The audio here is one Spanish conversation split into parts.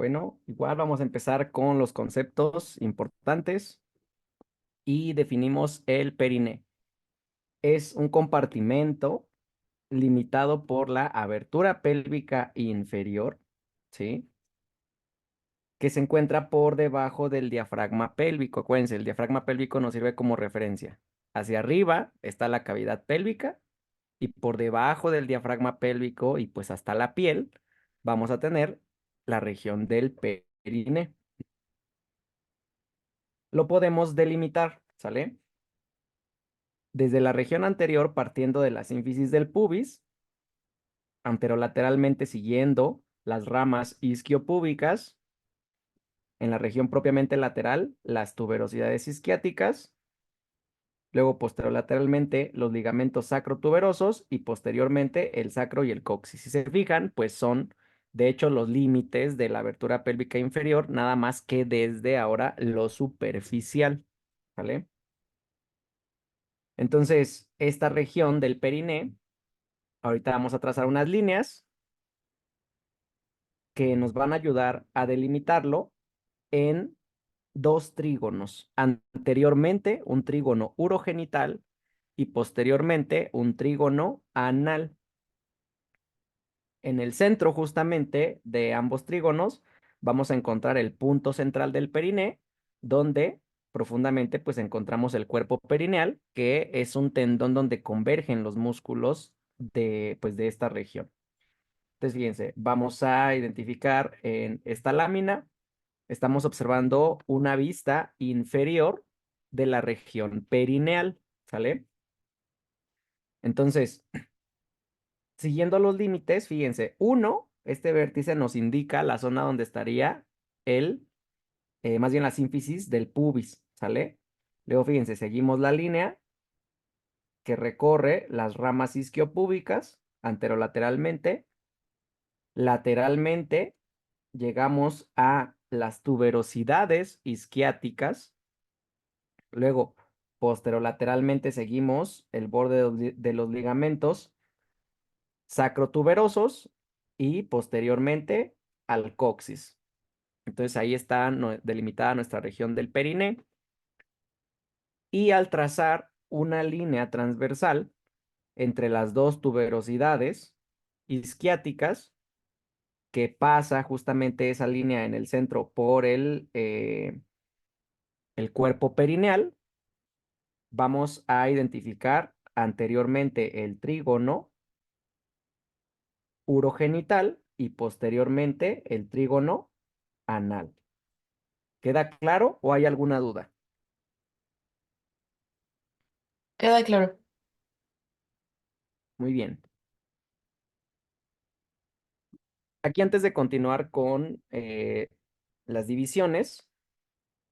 Bueno, igual vamos a empezar con los conceptos importantes y definimos el periné. Es un compartimento limitado por la abertura pélvica inferior, ¿sí? Que se encuentra por debajo del diafragma pélvico. Acuérdense, el diafragma pélvico nos sirve como referencia. Hacia arriba está la cavidad pélvica y por debajo del diafragma pélvico y pues hasta la piel vamos a tener la región del periné. Lo podemos delimitar, ¿sale? Desde la región anterior, partiendo de la sínfisis del pubis, anterolateralmente siguiendo las ramas isquiopúbicas, en la región propiamente lateral, las tuberosidades isquiáticas, luego posterolateralmente los ligamentos sacrotuberosos y posteriormente el sacro y el coxis. Si se fijan, pues son de hecho los límites de la abertura pélvica inferior, nada más que desde ahora lo superficial, ¿vale? Entonces, esta región del periné, ahorita vamos a trazar unas líneas que nos van a ayudar a delimitarlo en dos trígonos. Anteriormente, un trígono urogenital y posteriormente un trígono anal. En el centro justamente de ambos trígonos vamos a encontrar el punto central del periné, donde profundamente pues encontramos el cuerpo perineal, que es un tendón donde convergen los músculos de esta región. Entonces, fíjense, vamos a identificar en esta lámina, estamos observando una vista inferior de la región perineal, ¿sale? Entonces, siguiendo los límites, fíjense, este vértice nos indica la zona donde estaría más bien la sínfisis del pubis, ¿sale? Luego, fíjense, seguimos la línea que recorre las ramas isquiopúbicas anterolateralmente, lateralmente llegamos a las tuberosidades isquiáticas, luego posterolateralmente seguimos el borde de los ligamentos sacrotuberosos y posteriormente al coxis. Entonces ahí está delimitada nuestra región del periné y al trazar una línea transversal entre las dos tuberosidades isquiáticas que pasa justamente esa línea en el centro por el cuerpo perineal, vamos a identificar anteriormente el trígono urogenital y posteriormente el trígono anal. ¿Queda claro o hay alguna duda? Queda claro. Muy bien. Aquí antes de continuar con las divisiones,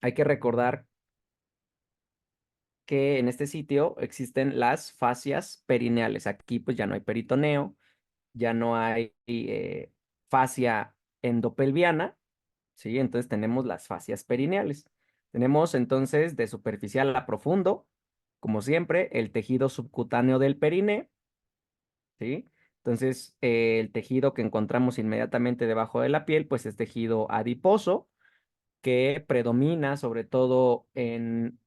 hay que recordar que en este sitio existen las fascias perineales. Aquí pues ya no hay peritoneo, ya no hay fascia endopelviana, ¿sí? Entonces tenemos las fascias perineales. Tenemos entonces de superficial a profundo, como siempre, el tejido subcutáneo del periné, ¿sí? Entonces, el tejido que encontramos inmediatamente debajo de la piel, pues es tejido adiposo, que predomina sobre todo en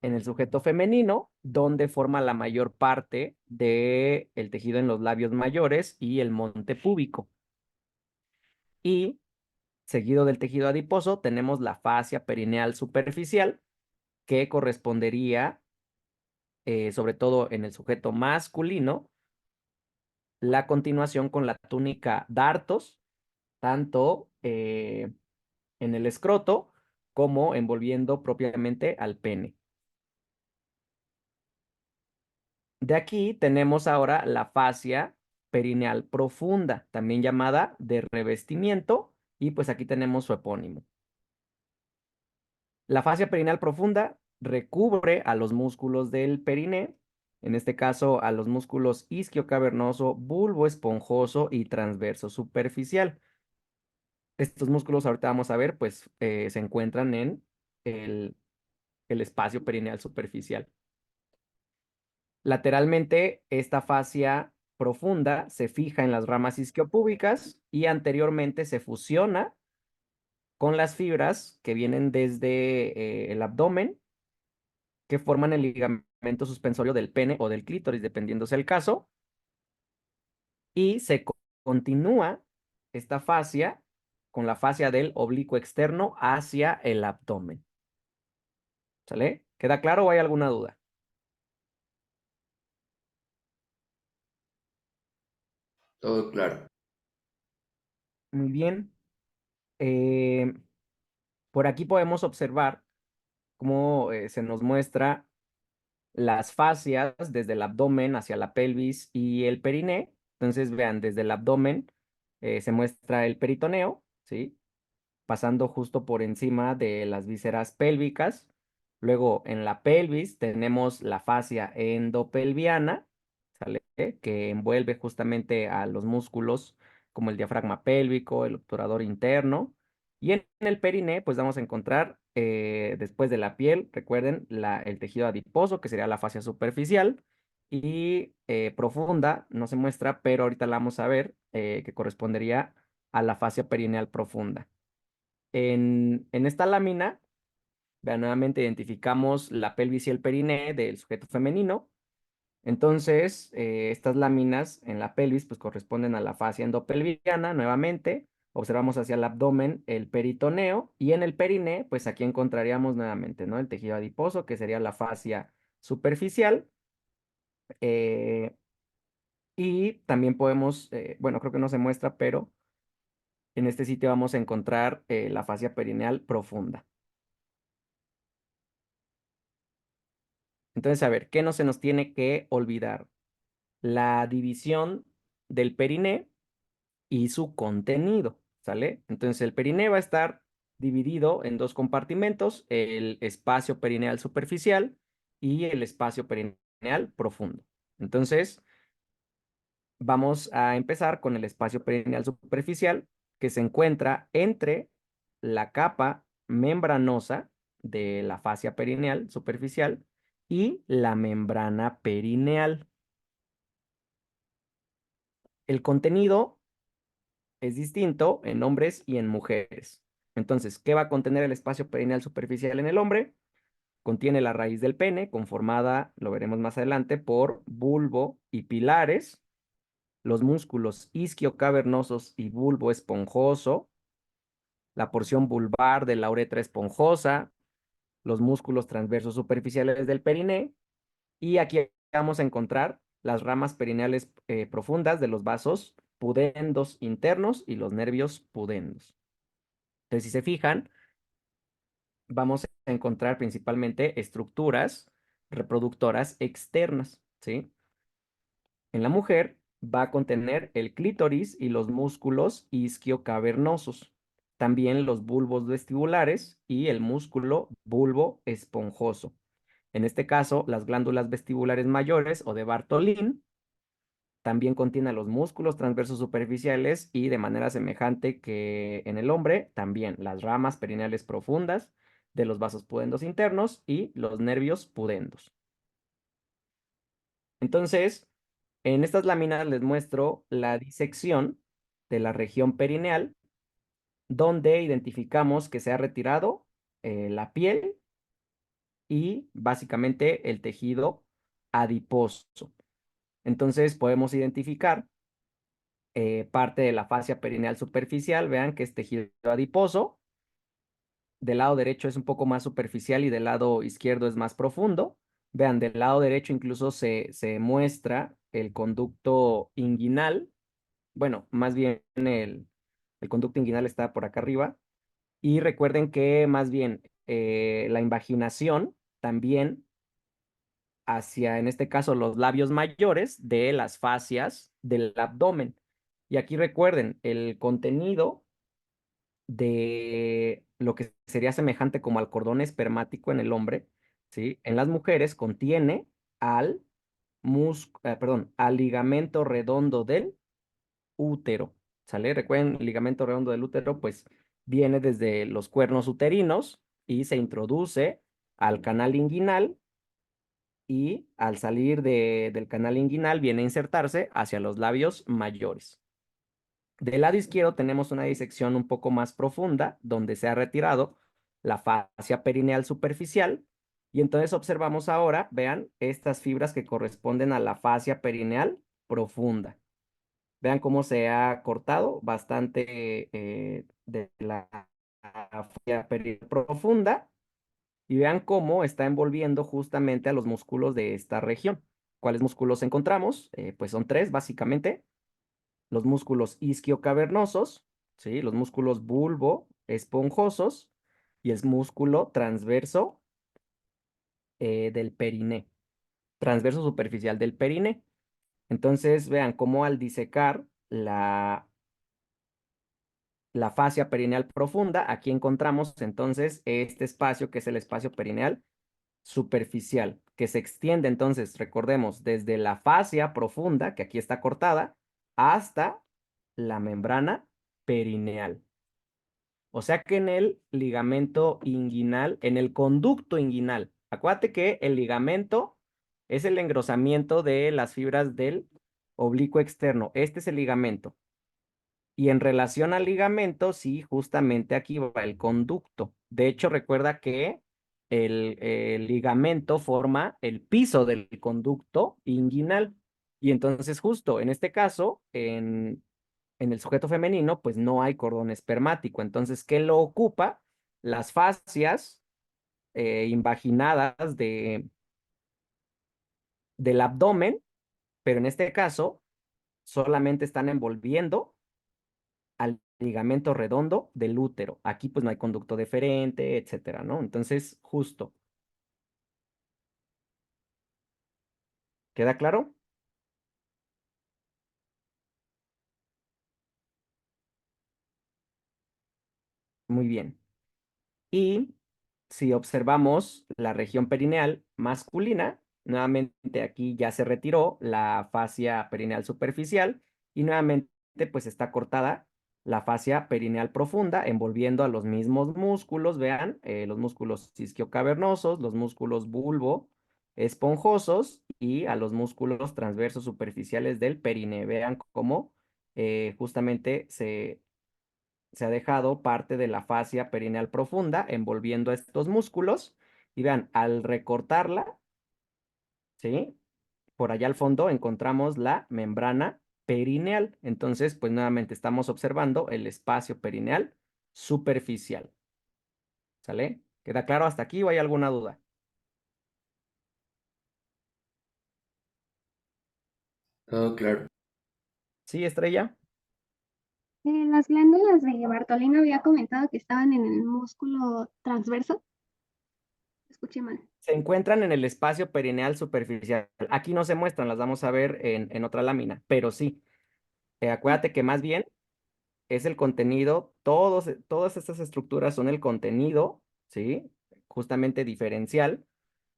el sujeto femenino, donde forma la mayor parte del tejido en los labios mayores y el monte púbico. Y seguido del tejido adiposo, tenemos la fascia perineal superficial, que correspondería, sobre todo en el sujeto masculino, la continuación con la túnica dartos, tanto en el escroto como envolviendo propiamente al pene. De aquí tenemos ahora la fascia perineal profunda, también llamada de revestimiento, y pues aquí tenemos su epónimo. La fascia perineal profunda recubre a los músculos del periné, en este caso a los músculos isquiocavernoso, bulbo esponjoso y transverso superficial. Estos músculos ahorita vamos a ver, pues se encuentran en el, el espacio perineal superficial. Lateralmente, esta fascia profunda se fija en las ramas isquiopúbicas y anteriormente se fusiona con las fibras que vienen desde el abdomen, que forman el ligamento suspensorio del pene o del clítoris, dependiendo sea el caso, y continúa esta fascia con la fascia del oblicuo externo hacia el abdomen. ¿Sale? ¿Queda claro o hay alguna duda? Todo claro. Muy bien. Eh, por aquí podemos observar cómo se nos muestra las fascias desde el abdomen hacia la pelvis y el periné. Entonces, vean, desde el abdomen se muestra el peritoneo, ¿sí? Pasando justo por encima de las vísceras pélvicas. Luego, en la pelvis tenemos la fascia endopelviana, ¿sale? Que envuelve justamente a los músculos como el diafragma pélvico, el obturador interno. Y en el periné, pues vamos a encontrar, después de la piel, recuerden, el tejido adiposo, que sería la fascia superficial, y profunda, no se muestra, pero ahorita la vamos a ver, que correspondería a la fascia perineal profunda. En esta lámina, vean, nuevamente identificamos la pelvis y el periné del sujeto femenino. Entonces, estas láminas en la pelvis pues corresponden a la fascia endopelviana, nuevamente. Observamos hacia el abdomen el peritoneo y en el periné, pues aquí encontraríamos nuevamente, ¿no? El tejido adiposo, que sería la fascia superficial. eh, y también podemos, bueno, creo que no se muestra, pero en este sitio vamos a encontrar la fascia perineal profunda. Entonces, a ver, ¿qué no se nos tiene que olvidar? La división del periné y su contenido, ¿sale? Entonces, el periné va a estar dividido en dos compartimentos, el espacio perineal superficial y el espacio perineal profundo. Entonces, vamos a empezar con el espacio perineal superficial, que se encuentra entre la capa membranosa de la fascia perineal superficial y la membrana perineal. El contenido es distinto en hombres y en mujeres. Entonces, ¿qué va a contener el espacio perineal superficial en el hombre? Contiene la raíz del pene, conformada, lo veremos más adelante, por bulbo y pilares, los músculos isquiocavernosos y bulbo esponjoso, la porción vulvar de la uretra esponjosa, los músculos transversos superficiales del periné, y aquí vamos a encontrar las ramas perineales profundas de los vasos pudendos internos y los nervios pudendos. Entonces, si se fijan, vamos a encontrar principalmente estructuras reproductoras externas, ¿sí? En la mujer va a contener el clítoris y los músculos isquiocavernosos, también los bulbos vestibulares y el músculo bulbo esponjoso. En este caso, las glándulas vestibulares mayores o de Bartolín también contiene los músculos transversos superficiales y de manera semejante que en el hombre, también las ramas perineales profundas de los vasos pudendos internos y los nervios pudendos. Entonces, en estas láminas les muestro la disección de la región perineal, donde identificamos que se ha retirado la piel y básicamente el tejido adiposo. Entonces podemos identificar parte de la fascia perineal superficial, vean que es tejido adiposo, del lado derecho es un poco más superficial y del lado izquierdo es más profundo. Vean, del lado derecho incluso se muestra el conducto inguinal, bueno, más bien el conducto inguinal está por acá arriba, y recuerden que más bien la invaginación también hacia, en este caso, los labios mayores de las fascias del abdomen. Y aquí recuerden, el contenido de lo que sería semejante como al cordón espermático en el hombre, ¿sí? En las mujeres contiene al perdón, al ligamento redondo del útero, ¿sale? Recuerden, el ligamento redondo del útero, pues viene desde los cuernos uterinos y se introduce al canal inguinal y al salir del canal inguinal viene a insertarse hacia los labios mayores. Del lado izquierdo tenemos una disección un poco más profunda, donde se ha retirado la fascia perineal superficial. Y entonces observamos ahora, vean, estas fibras que corresponden a la fascia perineal profunda. Vean cómo se ha cortado bastante de la fascia perineal profunda. Y vean cómo está envolviendo justamente a los músculos de esta región. ¿Cuáles músculos encontramos? Pues son tres, básicamente. Los músculos isquiocavernosos, ¿sí? Los músculos bulbo esponjosos y el músculo transverso del periné, transverso superficial del periné. Entonces, vean cómo al disecar la fascia perineal profunda, aquí encontramos entonces este espacio que es el espacio perineal superficial, que se extiende entonces, recordemos, desde la fascia profunda, que aquí está cortada, hasta la membrana perineal. O sea que en el ligamento inguinal, en el conducto inguinal, acuérdate que el ligamento es el engrosamiento de las fibras del oblicuo externo. Este es el ligamento. Y en relación al ligamento, sí, justamente aquí va el conducto. De hecho, recuerda que el ligamento forma el piso del conducto inguinal. Y entonces, justo en este caso, en el sujeto femenino, pues no hay cordón espermático. Entonces, ¿qué lo ocupa? Las fascias invaginadas del abdomen, pero en este caso solamente están envolviendo al ligamento redondo del útero. Aquí pues no hay conducto deferente, etcétera, ¿no? Entonces, justo. ¿Queda claro? Muy bien. Y si observamos la región perineal masculina, nuevamente aquí ya se retiró la fascia perineal superficial y nuevamente pues está cortada la fascia perineal profunda, envolviendo a los mismos músculos, vean, los músculos isquiocavernosos, los músculos bulbo esponjosos y a los músculos transversos superficiales del perine. Vean cómo justamente se ha dejado parte de la fascia perineal profunda envolviendo a estos músculos. Y vean, al recortarla, ¿sí? Por allá al fondo encontramos la membrana perineal. Entonces, pues nuevamente estamos observando el espacio perineal superficial. ¿Sale? ¿Queda claro hasta aquí o hay alguna duda? Todo claro. ¿Sí, Estrella? Las glándulas de Bartolino había comentado que estaban en el músculo transverso. Escuché mal. Se encuentran en el espacio perineal superficial. Aquí no se muestran, las vamos a ver en otra lámina, pero sí. Acuérdate que más bien es el contenido, todas estas estructuras son el contenido, ¿sí? Justamente diferencial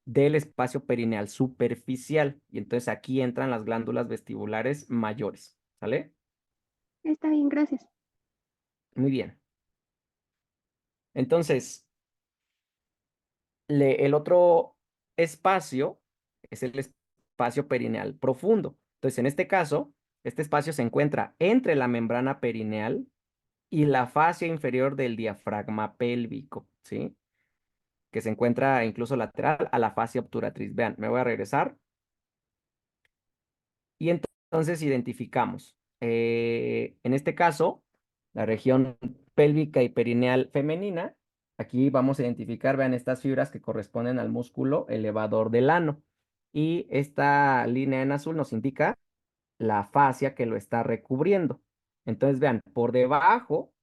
del espacio perineal superficial. Y entonces aquí entran las glándulas vestibulares mayores, ¿sale? Está bien, gracias. Muy bien. Entonces, el otro espacio es el espacio perineal profundo. Entonces, en este caso, este espacio se encuentra entre la membrana perineal y la fascia inferior del diafragma pélvico, ¿sí? Que se encuentra incluso lateral a la fascia obturatriz. Vean, me voy a regresar. Y entonces identificamos, en este caso, la región pélvica y perineal femenina. Aquí vamos a identificar, vean, estas fibras que corresponden al músculo elevador del ano. Y esta línea en azul nos indica la fascia que lo está recubriendo. Entonces, vean, por debajo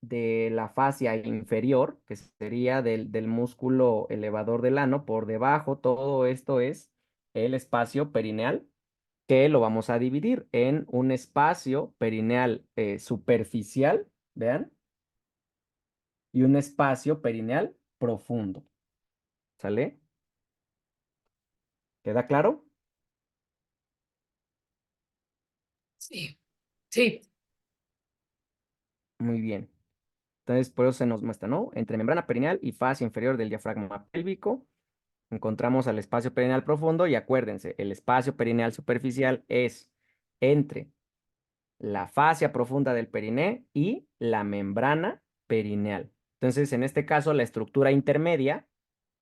de la fascia inferior, que sería del músculo elevador del ano, por debajo, todo esto es el espacio perineal, que lo vamos a dividir en un espacio perineal superficial, vean, y un espacio perineal profundo. ¿Sale? ¿Queda claro? Sí, sí. Muy bien. Entonces, por eso se nos muestra, ¿no? Entre membrana perineal y fascia inferior del diafragma pélvico, encontramos al espacio perineal profundo y acuérdense, el espacio perineal superficial es entre la fascia profunda del periné y la membrana perineal. Entonces, en este caso, la estructura intermedia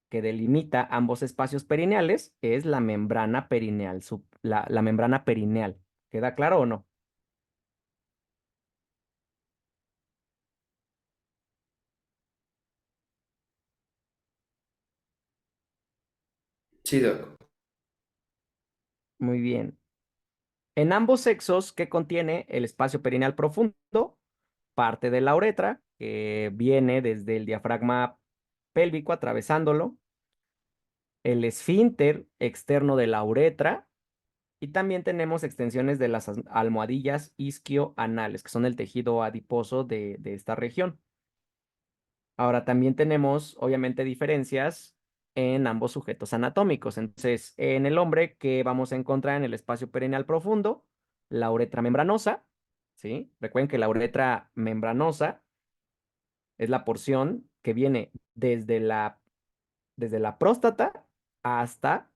que delimita ambos espacios perineales es la membrana perineal, la membrana perineal. ¿Queda claro o no? Sí, Doc. Muy bien. En ambos sexos, ¿qué contiene el espacio perineal profundo? Parte de la uretra, que viene desde el diafragma pélvico atravesándolo, el esfínter externo de la uretra, y también tenemos extensiones de las almohadillas isquioanales, que son el tejido adiposo de esta región. Ahora, también tenemos, obviamente, diferencias en ambos sujetos anatómicos. Entonces, en el hombre, ¿qué vamos a encontrar en el espacio perineal profundo? La uretra membranosa, ¿sí? Recuerden que la uretra membranosa es la porción que viene desde la próstata hasta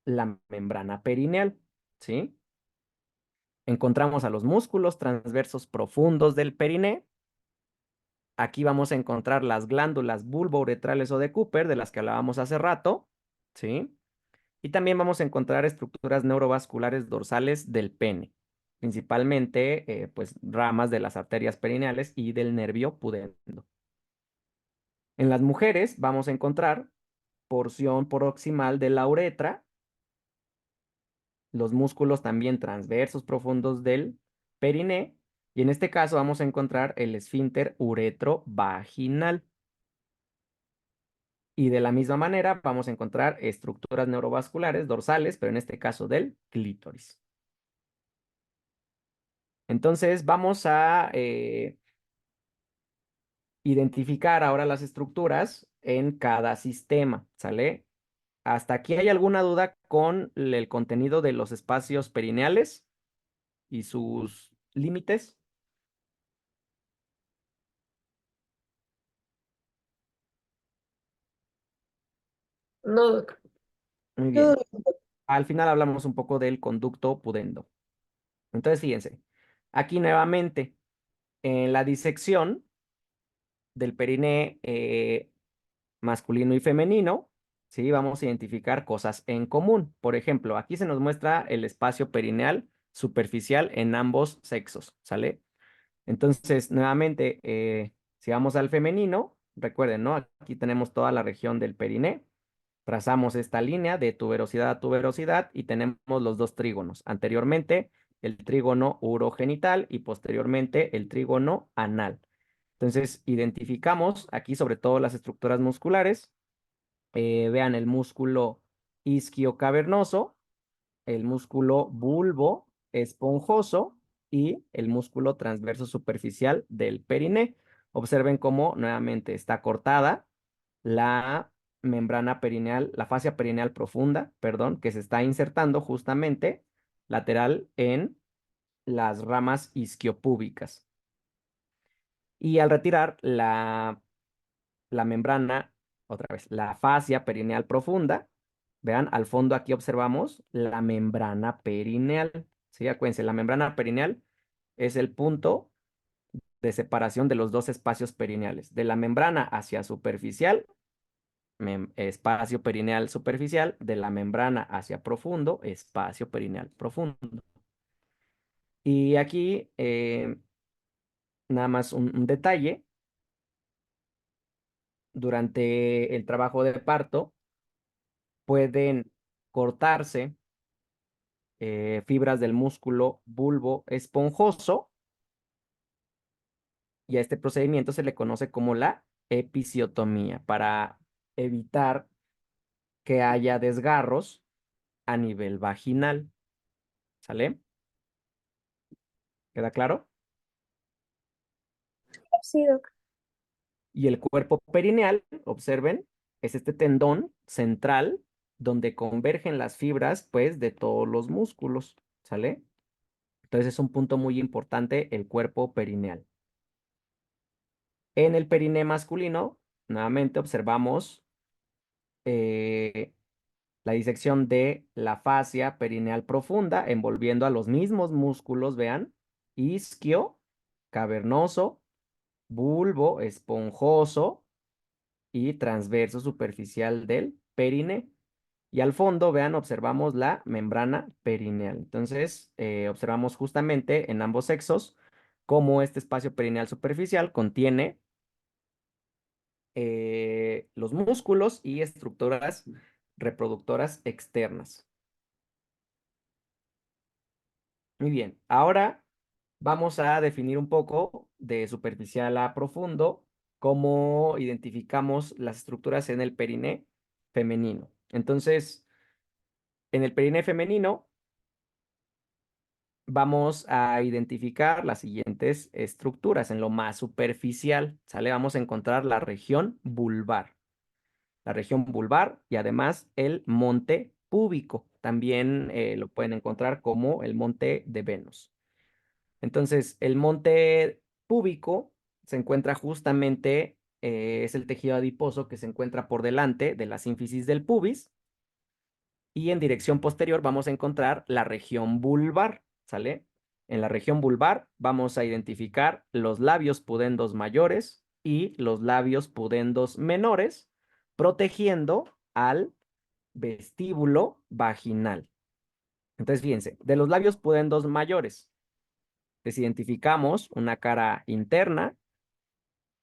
la membrana perineal, ¿sí? Encontramos a los músculos transversos profundos del periné. Aquí vamos a encontrar las glándulas bulbouretrales o de Cooper, de las que hablábamos hace rato, ¿sí? Y también vamos a encontrar estructuras neurovasculares dorsales del pene, principalmente, pues, ramas de las arterias perineales y del nervio pudendo. En las mujeres vamos a encontrar porción proximal de la uretra, los músculos también transversos profundos del periné, y en este caso vamos a encontrar el esfínter uretrovaginal. Y de la misma manera vamos a encontrar estructuras neurovasculares dorsales, pero en este caso del clítoris. Entonces vamos a identificar ahora las estructuras en cada sistema, ¿sale? ¿Hasta aquí hay alguna duda con el contenido de los espacios perineales y sus límites? No, Doc. Muy bien. Al final hablamos un poco del conducto pudendo. Entonces, fíjense, aquí nuevamente, en la disección del periné masculino y femenino, ¿sí? Vamos a identificar cosas en común. Por ejemplo, aquí se nos muestra el espacio perineal superficial en ambos sexos, ¿sale? Entonces, nuevamente, si vamos al femenino, recuerden, ¿no? Aquí tenemos toda la región del periné. Trazamos esta línea de tuberosidad a tuberosidad y tenemos los dos trígonos. Anteriormente, el trígono urogenital y posteriormente el trígono anal. Entonces, identificamos aquí sobre todo las estructuras musculares. Vean el músculo isquiocavernoso, el músculo bulbo esponjoso y el músculo transverso superficial del periné. Observen cómo nuevamente está cortada la membrana perineal, la fascia perineal profunda, perdón, que se está insertando justamente lateral en las ramas isquiopúbicas. Y al retirar la membrana, otra vez, la fascia perineal profunda, vean, al fondo aquí observamos la membrana perineal. ¿Sí? Acuérdense, la membrana perineal es el punto de separación de los dos espacios perineales. De la membrana hacia superficial, espacio perineal superficial, de la membrana hacia profundo, espacio perineal profundo. Y aquí, nada más un detalle, durante el trabajo de parto pueden cortarse fibras del músculo bulbo esponjoso, y a este procedimiento se le conoce como la episiotomía, para evitar que haya desgarros a nivel vaginal. ¿Sale? ¿Queda claro? Sí, Doc. Y el cuerpo perineal, observen, es este tendón central donde convergen las fibras, pues, de todos los músculos. ¿Sale? Entonces es un punto muy importante el cuerpo perineal. En el periné masculino, nuevamente observamos la disección de la fascia perineal profunda, envolviendo a los mismos músculos, vean, isquio, cavernoso, bulbo, esponjoso y transverso superficial del perine. Y al fondo, vean, observamos la membrana perineal. Entonces, observamos justamente en ambos sexos cómo este espacio perineal superficial contiene los músculos y estructuras reproductoras externas. Muy bien, ahora vamos a definir un poco de superficial a profundo cómo identificamos las estructuras en el periné femenino. Entonces, en el periné femenino vamos a identificar las siguientes estructuras en lo más superficial, ¿sale? Vamos a encontrar la región vulvar. La región vulvar y además el monte púbico. También lo pueden encontrar como el monte de Venus. Entonces, el monte púbico se encuentra justamente, es el tejido adiposo que se encuentra por delante de la sínfisis del pubis. Y en dirección posterior vamos a encontrar la región vulvar, ¿sale? En la región vulvar vamos a identificar los labios pudendos mayores y los labios pudendos menores, protegiendo al vestíbulo vaginal. Entonces, fíjense, de los labios pudendos mayores, les identificamos una cara interna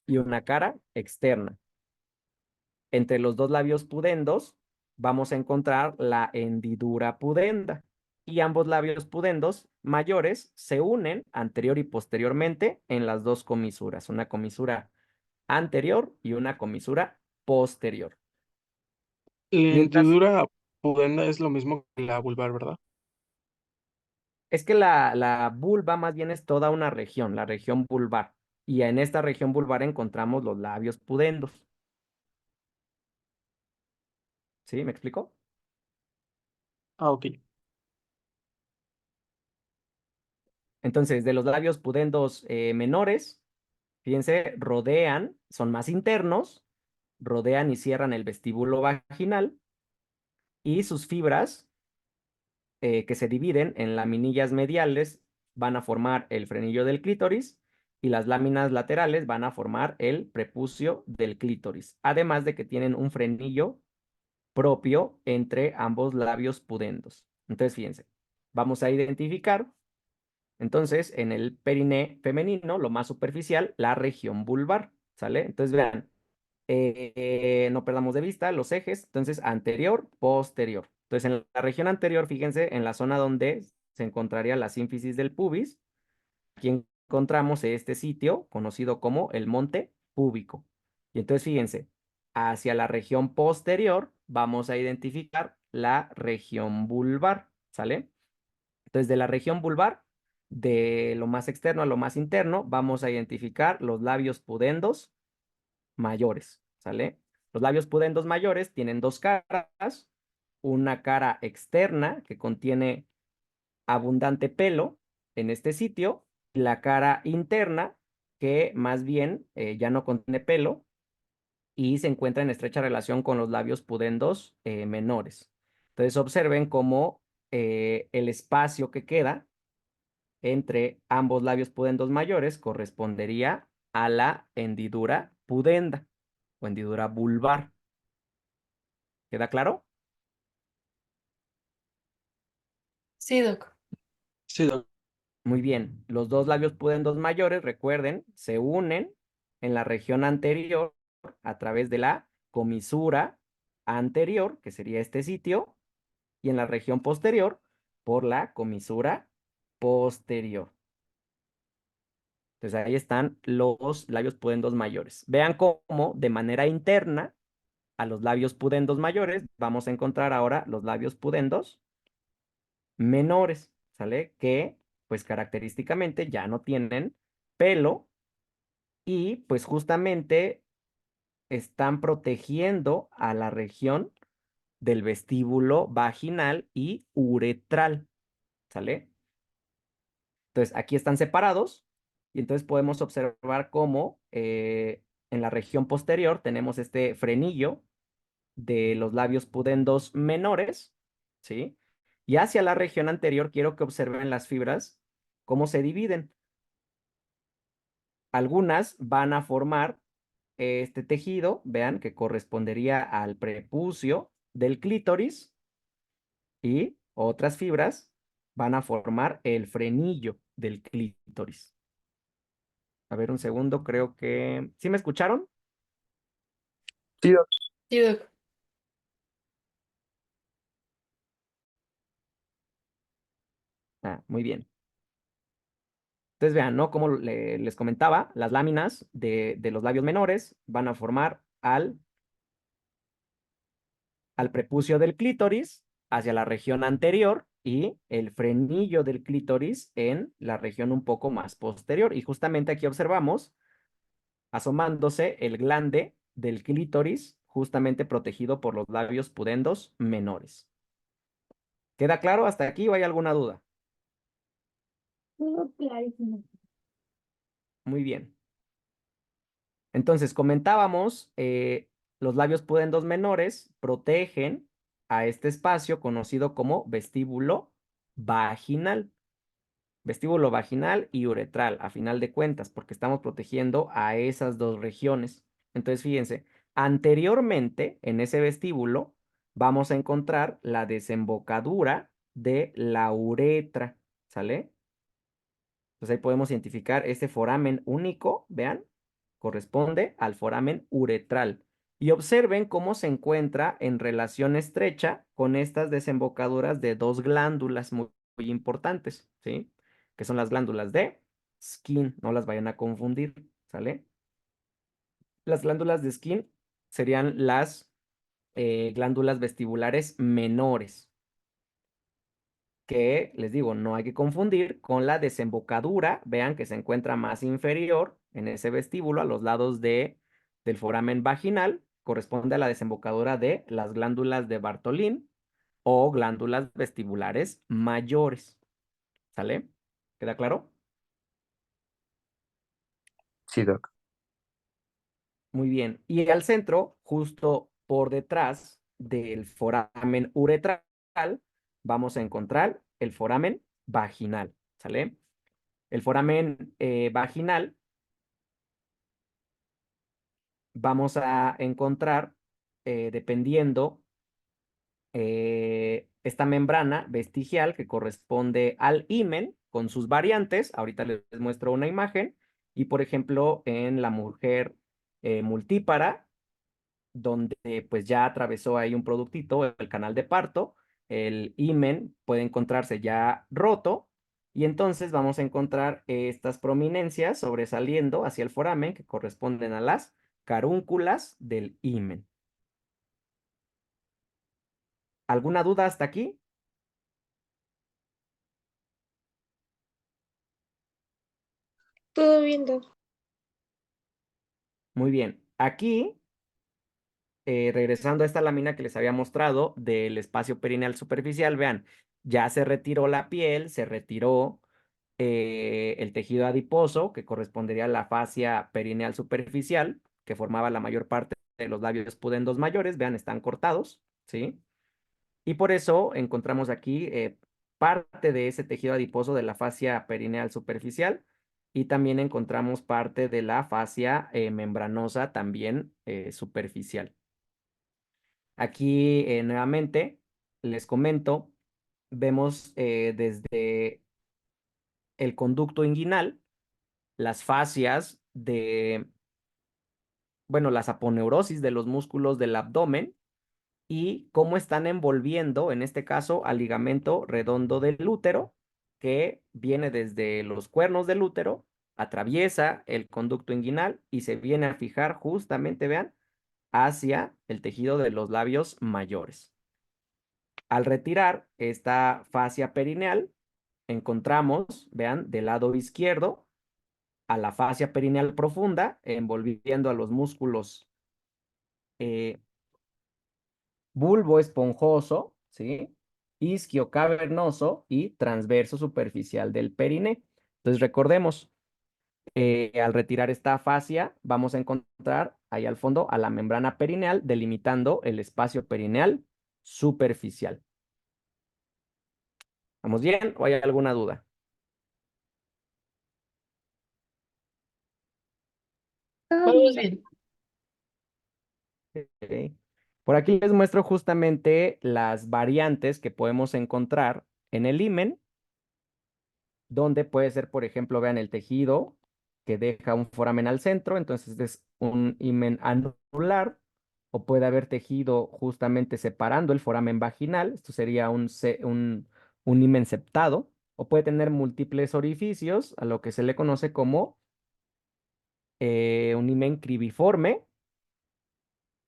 y una cara externa. Entre los dos labios pudendos vamos a encontrar la hendidura pudenda y ambos labios pudendos mayores se unen anterior y posteriormente en las dos comisuras, una comisura anterior y una comisura posterior. La Mientras, hendidura pudenda es lo mismo que la vulvar, ¿verdad? es que la vulva más bien es toda una región, la región vulvar, y en esta región vulvar encontramos los labios pudendos. ¿Sí? ¿Me explico? Ah, ok. Entonces, de los labios pudendos menores, fíjense, rodean, son más internos, rodean y cierran el vestíbulo vaginal y sus fibras que se dividen en laminillas mediales van a formar el frenillo del clítoris y las láminas laterales van a formar el prepucio del clítoris, además de que tienen un frenillo propio entre ambos labios pudendos. Entonces, fíjense, vamos a identificar entonces en el periné femenino, lo más superficial, la región vulvar, ¿sale? Entonces, vean, no perdamos de vista los ejes, entonces anterior, posterior. Entonces, en la región anterior, fíjense, en la zona donde se encontraría la sínfisis del pubis, aquí encontramos este sitio conocido como el monte púbico. Y entonces, fíjense, hacia la región posterior vamos a identificar la región vulvar, ¿sale? Entonces, de la región vulvar, de lo más externo a lo más interno, vamos a identificar los labios pudendos mayores, ¿sale? Los labios pudendos mayores tienen dos caras, una cara externa que contiene abundante pelo en este sitio, y la cara interna que más bien ya no contiene pelo y se encuentra en estrecha relación con los labios pudendos menores. Entonces observen cómo el espacio que queda entre ambos labios pudendos mayores correspondería a la hendidura pudenda o hendidura vulvar. ¿Queda claro? Sí, Doc. Sí, doc. Muy bien. Los dos labios pudendos mayores, recuerden, se unen en la región anterior a través de la comisura anterior, que sería este sitio, y en la región posterior por la comisura posterior. Entonces ahí están los labios pudendos mayores. Vean cómo de manera interna a los labios pudendos mayores vamos a encontrar ahora los labios pudendos menores, ¿sale? Que pues característicamente ya no tienen pelo y pues justamente están protegiendo a la región del vestíbulo vaginal y uretral, ¿sale? Entonces aquí están separados y entonces podemos observar cómo en la región posterior tenemos este frenillo de los labios pudendos menores, ¿sí? Y hacia la región anterior quiero que observen las fibras, cómo se dividen. algunas van a formar este tejido, vean, que correspondería al prepucio del clítoris, y otras fibras van a formar el frenillo del clítoris. A ver, un segundo, creo que... ¿Sí me escucharon? Sí, Doc. Sí, Doc. Ah, muy bien. Entonces vean, ¿no? Como les comentaba, las láminas de los labios menores van a formar al prepucio del clítoris hacia la región anterior y el frenillo del clítoris en la región un poco más posterior. Y justamente aquí observamos asomándose el glande del clítoris, justamente protegido por los labios pudendos menores. ¿Queda claro hasta aquí o hay alguna duda? Todo clarísimo. Muy bien. Entonces, comentábamos, los labios pudendos menores protegen a este espacio conocido como vestíbulo vaginal. Vestíbulo vaginal y uretral, a final de cuentas, porque estamos protegiendo a esas dos regiones. Entonces, fíjense, anteriormente en ese vestíbulo vamos a encontrar la desembocadura de la uretra, ¿sale? Entonces ahí podemos identificar ese foramen único, vean, corresponde al foramen uretral. Y observen cómo se encuentra en relación estrecha con estas desembocaduras de dos glándulas muy importantes, ¿sí? Que son las glándulas de Skin, no las vayan a confundir, ¿sale? Las glándulas de Skin serían las glándulas vestibulares menores, que les digo, no hay que confundir con la desembocadura, vean que se encuentra más inferior en ese vestíbulo a los lados del foramen vaginal, corresponde a la desembocadura de las glándulas de Bartolín o glándulas vestibulares mayores. ¿Sale? ¿Queda claro? Sí, Doc. Muy bien. Y al centro, justo por detrás del foramen uretral, vamos a encontrar el foramen vaginal. ¿Sale? El foramen vaginal vamos a encontrar, dependiendo, esta membrana vestigial que corresponde al himen con sus variantes. Ahorita les muestro una imagen. Y, por ejemplo, en la mujer multípara, donde pues ya atravesó ahí un productito, el canal de parto, el himen puede encontrarse ya roto y entonces vamos a encontrar estas prominencias sobresaliendo hacia el foramen que corresponden a las carúnculas del himen. ¿Alguna duda hasta aquí? Todo bien, Doc. Muy bien. Aquí, regresando a esta lámina que les había mostrado del espacio perineal superficial, vean, ya se retiró la piel, se retiró el tejido adiposo, que correspondería a la fascia perineal superficial, que formaba la mayor parte de los labios pudendos mayores, vean, están cortados, ¿sí? Y por eso encontramos aquí parte de ese tejido adiposo de la fascia perineal superficial y también encontramos parte de la fascia membranosa también superficial. Aquí nuevamente les comento, vemos desde el conducto inguinal, las fascias bueno, las aponeurosis de los músculos del abdomen y cómo están envolviendo, en este caso, al ligamento redondo del útero, que viene desde los cuernos del útero, atraviesa el conducto inguinal y se viene a fijar justamente, vean, hacia el tejido de los labios mayores. Al retirar esta fascia perineal, encontramos, vean, del lado izquierdo, a la fascia perineal profunda, envolviendo a los músculos bulbo esponjoso, ¿sí? Isquio cavernoso y transverso superficial del periné. Entonces recordemos, al retirar esta fascia, vamos a encontrar ahí al fondo a la membrana perineal delimitando el espacio perineal superficial. ¿Vamos bien o hay alguna duda? Vamos bien. Ok. Por aquí les muestro justamente las variantes que podemos encontrar en el himen, donde puede ser, por ejemplo, vean el tejido que deja un foramen al centro, entonces este es un himen anular, o puede haber tejido justamente separando el foramen vaginal, esto sería un himen septado, o puede tener múltiples orificios, a lo que se le conoce como un himen cribiforme.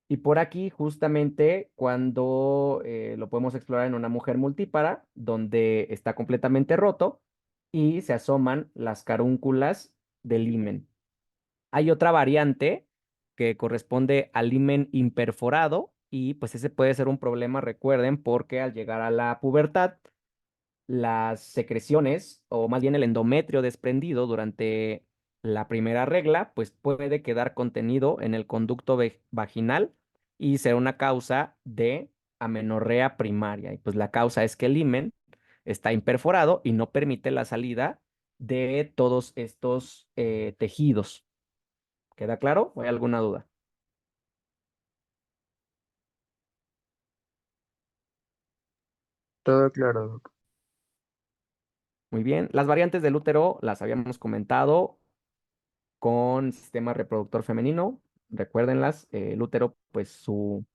Y por aquí, justamente, cuando lo podemos explorar en una mujer multípara, donde está completamente roto y se asoman las carúnculas del himen. Hay otra variante que corresponde al himen imperforado y pues ese puede ser un problema, recuerden, porque al llegar a la pubertad, las secreciones, o más bien el endometrio desprendido durante la primera regla, pues puede quedar contenido en el conducto vaginal y ser una causa de amenorrea primaria. Y pues la causa es que el himen está imperforado y no permite la salida de todos estos tejidos. ¿Queda claro? ¿O hay alguna duda? Todo claro, Doc. Muy bien. Las variantes del útero las habíamos comentado con sistema reproductor femenino. Recuérdenlas, el útero, pues su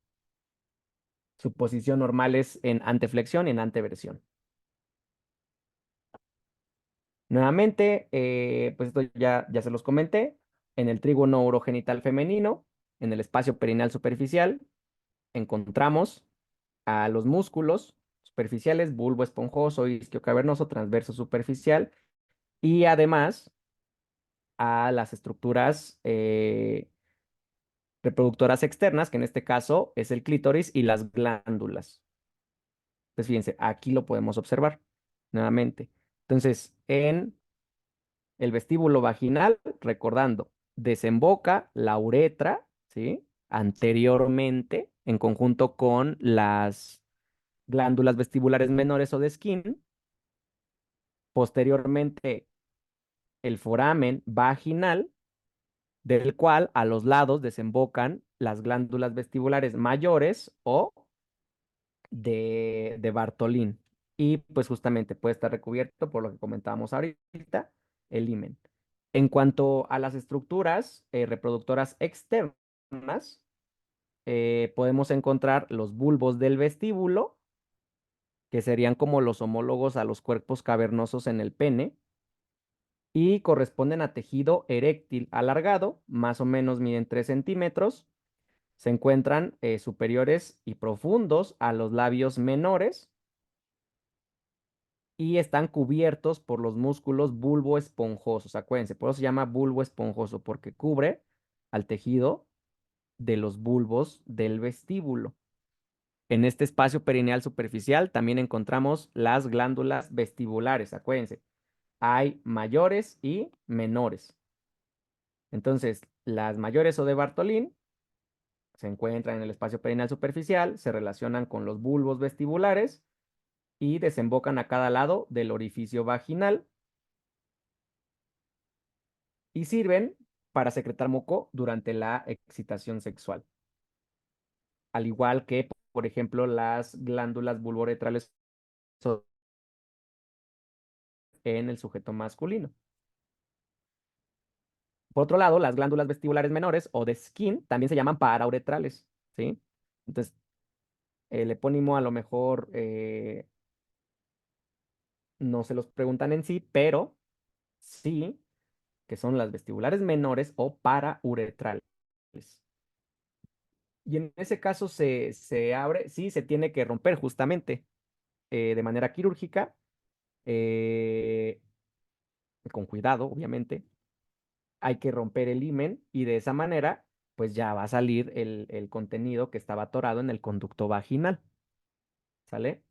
posición normal es en anteflexión y en anteversión. Nuevamente, pues esto ya se los comenté. En el trígono urogenital femenino, en el espacio perineal superficial, encontramos a los músculos superficiales, bulbo esponjoso, isquio cavernoso, transverso superficial, y además a las estructuras reproductoras externas, que en este caso es el clítoris y las glándulas. Entonces, fíjense, aquí lo podemos observar nuevamente. Entonces, en el vestíbulo vaginal, recordando, desemboca la uretra, ¿sí? Anteriormente, en conjunto con las glándulas vestibulares menores o de Skin. Posteriormente, el foramen vaginal, del cual a los lados desembocan las glándulas vestibulares mayores o de Bartolín. Y pues justamente puede estar recubierto por lo que comentábamos ahorita, el himen. En cuanto a las estructuras reproductoras externas, podemos encontrar los bulbos del vestíbulo, que serían como los homólogos a los cuerpos cavernosos en el pene, y corresponden a tejido eréctil alargado, más o menos miden 3 centímetros. Se encuentran superiores y profundos a los labios menores y están cubiertos por los músculos bulbo esponjosos. Acuérdense, por eso se llama bulbo esponjoso, porque cubre al tejido de los bulbos del vestíbulo. En este espacio perineal superficial también encontramos las glándulas vestibulares. Acuérdense, hay mayores y menores. Entonces, las mayores o de Bartolín se encuentran en el espacio perineal superficial, se relacionan con los bulbos vestibulares y desembocan a cada lado del orificio vaginal y sirven para secretar moco durante la excitación sexual. Al igual que, por ejemplo, las glándulas bulboretrales en el sujeto masculino. Por otro lado, las glándulas vestibulares menores o de Skin también se llaman parauretrales, ¿sí? Entonces, el epónimo a lo mejor no se los preguntan en sí, pero sí que son las vestibulares menores o parauretrales. Y en ese caso se abre, sí, se tiene que romper justamente de manera quirúrgica, eh, con cuidado, obviamente. Hay que romper el himen y de esa manera, pues ya va a salir el contenido que estaba atorado en el conducto vaginal. ¿Sale?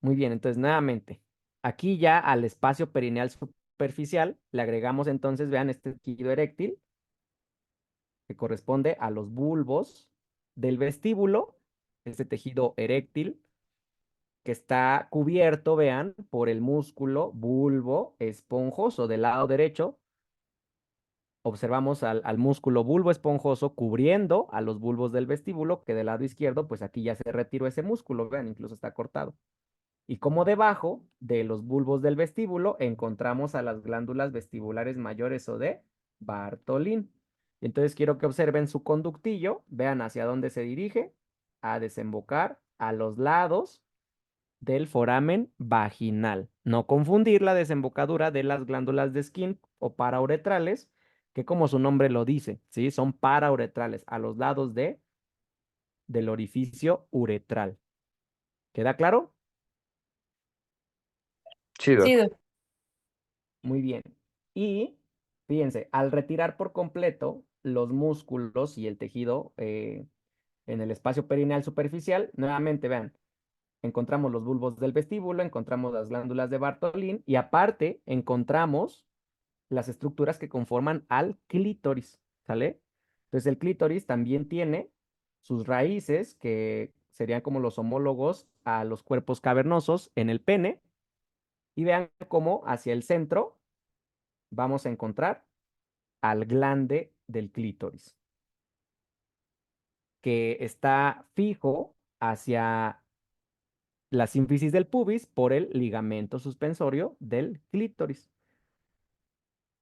Muy bien, entonces nuevamente, aquí ya al espacio perineal superficial le agregamos entonces, vean, este tejido eréctil que corresponde a los bulbos del vestíbulo, este tejido eréctil que está cubierto, vean, por el músculo bulbo esponjoso del lado derecho. Observamos al músculo bulbo esponjoso cubriendo a los bulbos del vestíbulo, que del lado izquierdo, pues aquí ya se retiró ese músculo, vean, incluso está cortado. Y como debajo de los bulbos del vestíbulo encontramos a las glándulas vestibulares mayores o de Bartolín. Entonces quiero que observen su conductillo, vean hacia dónde se dirige, a desembocar a los lados del foramen vaginal. No confundir la desembocadura de las glándulas de Skin o parauretrales, que como su nombre lo dice, ¿sí? Son parauretrales, a los lados del orificio uretral. ¿Queda claro? Sí, Doc. Sí, Doc. Muy bien. Y fíjense, al retirar por completo los músculos y el tejido en el espacio perineal superficial, nuevamente vean, encontramos los bulbos del vestíbulo, encontramos las glándulas de Bartolín y aparte encontramos las estructuras que conforman al clítoris, ¿sale? Entonces el clítoris también tiene sus raíces que serían como los homólogos a los cuerpos cavernosos en el pene y vean cómo hacia el centro vamos a encontrar al glande del clítoris, que está fijo hacia la sínfisis del pubis por el ligamento suspensorio del clítoris.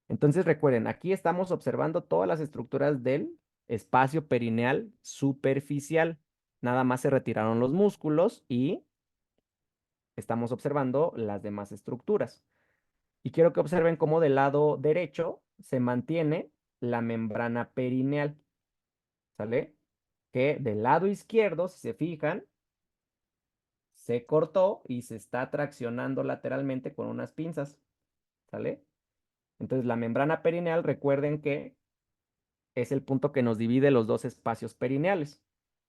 Entonces recuerden, aquí estamos observando todas las estructuras del espacio perineal superficial. Nada más se retiraron los músculos y estamos observando las demás estructuras. Y quiero que observen cómo del lado derecho se mantiene la membrana perineal, ¿sale? Que del lado izquierdo, si se fijan, se cortó y se está traccionando lateralmente con unas pinzas, ¿sale? Entonces la membrana perineal, recuerden que es el punto que nos divide los dos espacios perineales,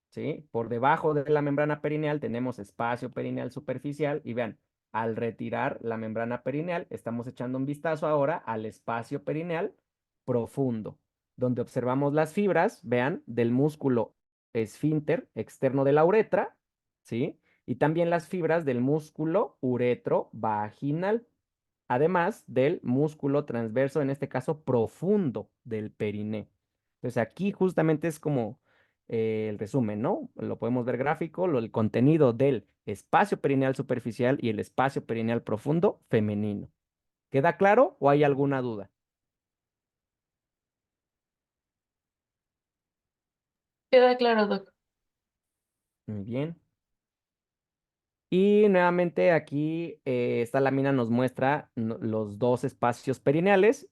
¿sí? Por debajo de la membrana perineal tenemos espacio perineal superficial y vean, al retirar la membrana perineal, estamos echando un vistazo ahora al espacio perineal profundo, donde observamos las fibras, vean, del músculo esfínter externo de la uretra, ¿sí? Y también las fibras del músculo uretro vaginal, además del músculo transverso, en este caso profundo del periné. Entonces aquí justamente es como el resumen, ¿no? Lo podemos ver gráfico, el contenido del espacio perineal superficial y el espacio perineal profundo femenino. ¿Queda claro o hay alguna duda? Queda claro, Doc. Muy bien. Y nuevamente aquí esta lámina nos muestra los dos espacios perineales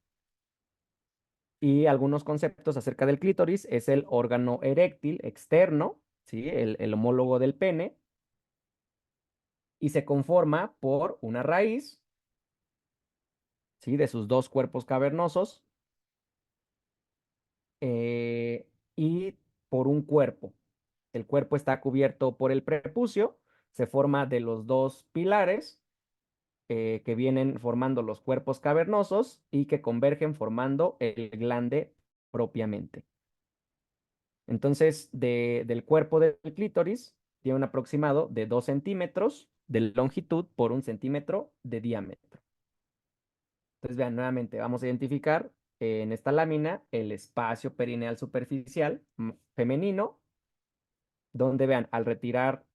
y algunos conceptos acerca del clítoris. Es el órgano eréctil externo, ¿sí? El homólogo del pene. Y se conforma por una raíz, ¿sí? De sus dos cuerpos cavernosos y por un cuerpo. El cuerpo está cubierto por el prepucio, se forma de los dos pilares que vienen formando los cuerpos cavernosos y que convergen formando el glande propiamente. Entonces, del cuerpo del clítoris tiene un aproximado de 2 centímetros de longitud por 1 centímetro de diámetro. Entonces, vean, nuevamente vamos a identificar en esta lámina el espacio perineal superficial femenino, donde vean, al retirar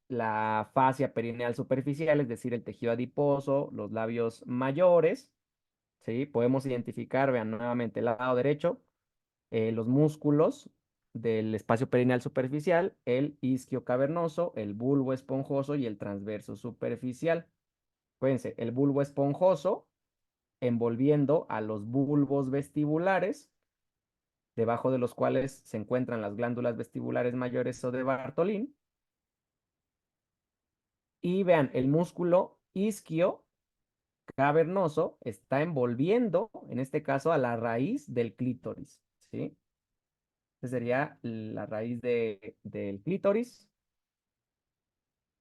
la fascia perineal superficial, es decir, el tejido adiposo, los labios mayores, ¿sí? Podemos identificar, vean nuevamente el lado derecho, los músculos del espacio perineal superficial, el isquio cavernoso, el bulbo esponjoso y el transverso superficial. Acuérdense, el bulbo esponjoso envolviendo a los bulbos vestibulares, debajo de los cuales se encuentran las glándulas vestibulares mayores o de Bartolín. Y vean, el músculo isquio cavernoso está envolviendo, en este caso, a la raíz del clítoris, ¿sí? Esa sería la raíz del clítoris,